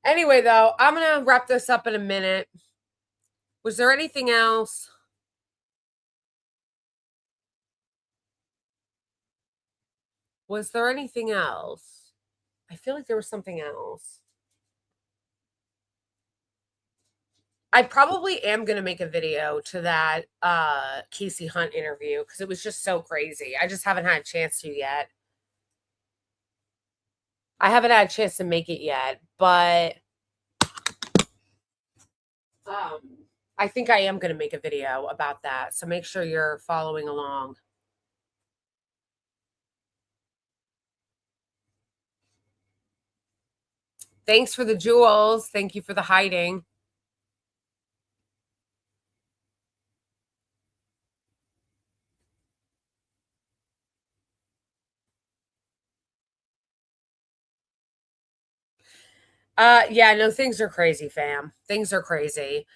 Anyway, though, I'm going to wrap this up in a minute. Was there anything else? Was there anything else? I feel like there was something else. I probably am going to make a video to that Casey Hunt interview because it was just so crazy. I just haven't had a chance to yet. I haven't had a chance to make it yet, but I think I am going to make a video about that. So make sure you're following along. Thanks for the jewels. Thank you for the hiding. Yeah, no, things are crazy, fam. Things are crazy.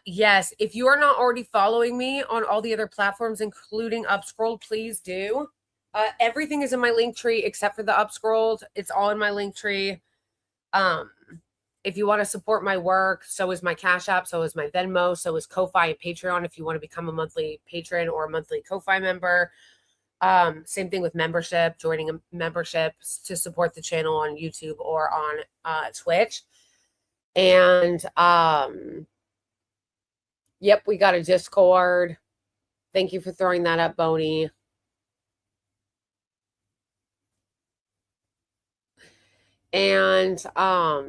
Yes, if you are not already following me on all the other platforms, including Upscrolled, please do. Everything is in my link tree except for the Upscrolled. It's all in my link tree. If you want to support my work, so is my Cash App, so is my Venmo, so is Ko-Fi and Patreon if you want to become a monthly patron or a monthly Ko-Fi member. Same thing with membership, joining a membership to support the channel on YouTube or on Twitch. And yep, we got a Discord. Thank you for throwing that up, Boney. And I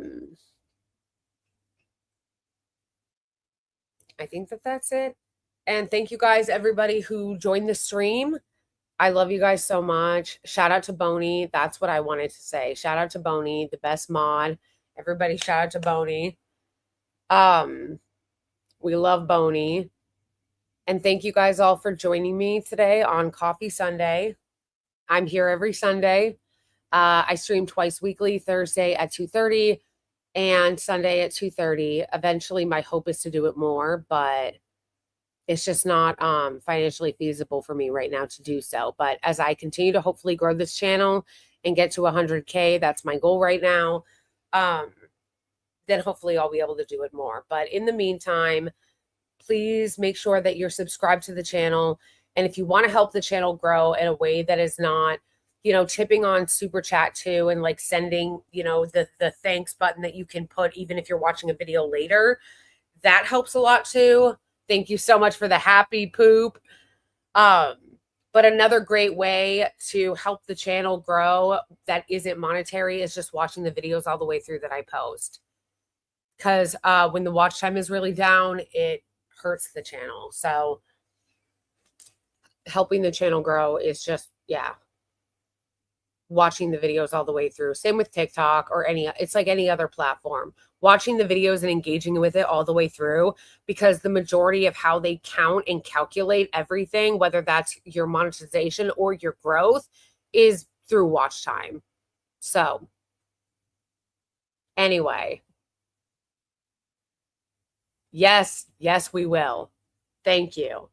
think that's it. And thank you guys, everybody who joined the stream. I love you guys so much. Shout out to Boney. That's what I wanted to say. Shout out to Boney, the best mod. Everybody shout out to Boney. We love Boney. And thank you guys all for joining me today on Coffee Sunday. I'm here every Sunday. I stream twice weekly, Thursday at 2:30 and Sunday at 2:30. Eventually, my hope is to do it more, but it's just not financially feasible for me right now to do so. But as I continue to hopefully grow this channel and get to 100K, that's my goal right now, then hopefully I'll be able to do it more. But in the meantime, please make sure that you're subscribed to the channel. And if you want to help the channel grow in a way that is not, tipping on super chat too, and like sending, the thanks button that you can put even if you're watching a video later, that helps a lot too. Thank you so much for the happy poop. But another great way to help the channel grow that isn't monetary is just watching the videos all the way through that I post. Because when the watch time is really down, it hurts the channel. So helping the channel grow is just, watching the videos all the way through. Same with TikTok or it's like any other platform. Watching the videos and engaging with it all the way through, because the majority of how they count and calculate everything, whether that's your monetization or your growth, is through watch time. So anyway, yes, we will. Thank you.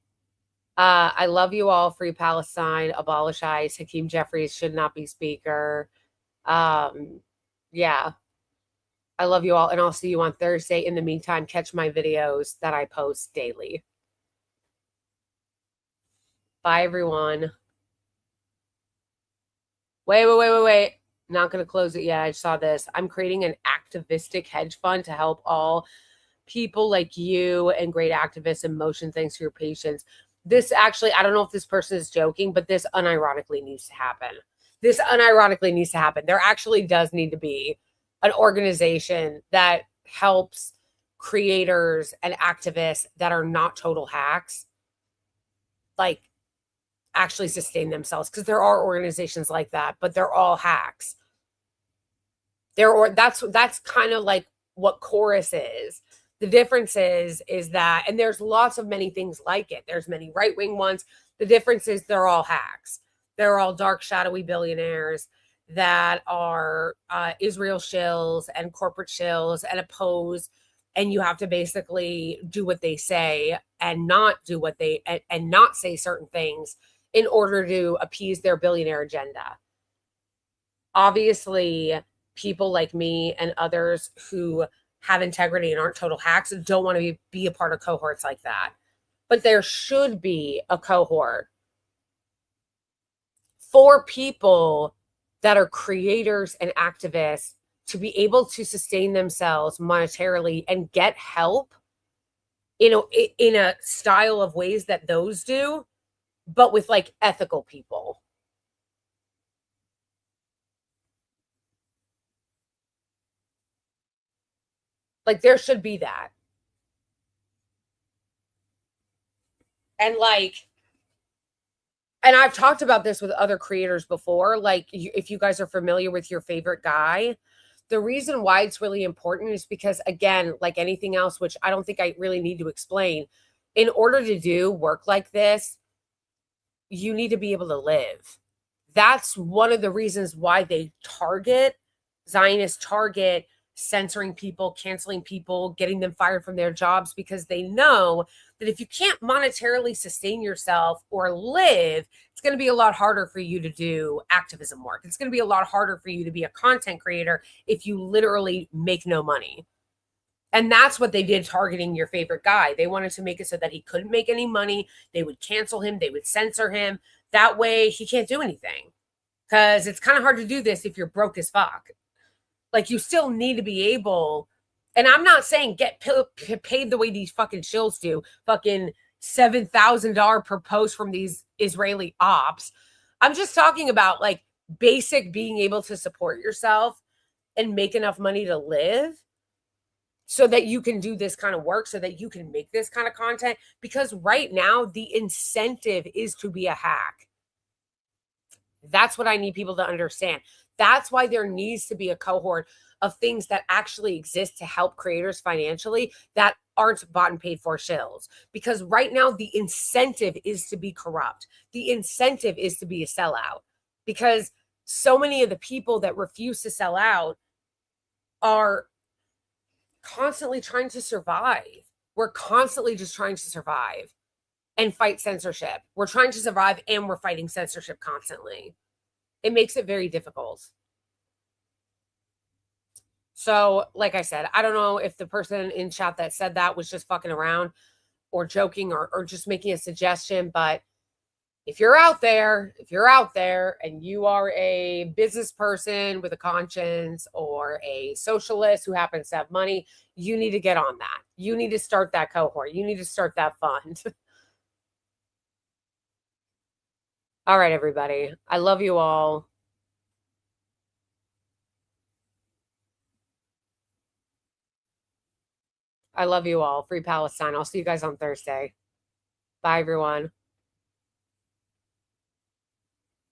I love you all. Free Palestine, abolish ICE, Hakeem Jeffries should not be speaker. Yeah. I love you all, and I'll see you on Thursday. In the meantime, catch my videos that I post daily. Bye, everyone. Wait. Not going to close it yet. I saw this. I'm creating an activistic hedge fund to help all people like you and great activists in motion. Thanks for your patience. This actually, I don't know if this person is joking, but this unironically needs to happen. There actually does need to be an organization that helps creators and activists that are not total hacks, like, actually sustain themselves. Because there are organizations like that, but they're all hacks. That's kind of like what Chorus is. The difference is that, and there's lots of many things like it. There's many right-wing ones. The difference is they're all hacks. They're all dark, shadowy billionaires that are Israel shills and corporate shills and oppose. And you have to basically do what they say and not do what they, and not say certain things in order to appease their billionaire agenda. Obviously, people like me and others who have integrity and aren't total hacks don't want to be a part of cohorts like that. But there should be a cohort for people that are creators and activists to be able to sustain themselves monetarily and get help in a style of ways that those do, but with like ethical people. Like, there should be that. And I've talked about this with other creators before. Like, if you guys are familiar with your favorite guy, the reason why it's really important is because, again, like anything else, which I don't think I really need to explain, in order to do work like this, you need to be able to live. That's one of the reasons why they Zionists target censoring people, canceling people, getting them fired from their jobs, because they know that if you can't monetarily sustain yourself or live, it's going to be a lot harder for you to do activism work. It's going to be a lot harder for you to be a content creator if you literally make no money. And that's what they did targeting your favorite guy. They wanted to make it so that he couldn't make any money. They would cancel him. They would censor him. That way he can't do anything, because it's kind of hard to do this if you're broke as fuck. Like, you still need to be able, and I'm not saying get paid the way these fucking shills do, fucking $7,000 per post from these Israeli ops. I'm just talking about like basic being able to support yourself and make enough money to live so that you can do this kind of work, so that you can make this kind of content. Because right now the incentive is to be a hack. That's what I need people to understand. That's why there needs to be a cohort of things that actually exist to help creators financially that aren't bought and paid for shills. Because right now the incentive is to be corrupt. The incentive is to be a sellout, because so many of the people that refuse to sell out are constantly trying to survive. We're constantly just trying to survive and fight censorship. We're trying to survive and we're fighting censorship constantly. It makes it very difficult. So, like I said, I don't know if the person in chat that said that was just fucking around or joking or just making a suggestion, but if you're out there and you are a business person with a conscience or a socialist who happens to have money, you need to get on that. You need to start that cohort. You need to start that fund. All right, everybody. I love you all. I love you all. Free Palestine. I'll see you guys on Thursday. Bye, everyone.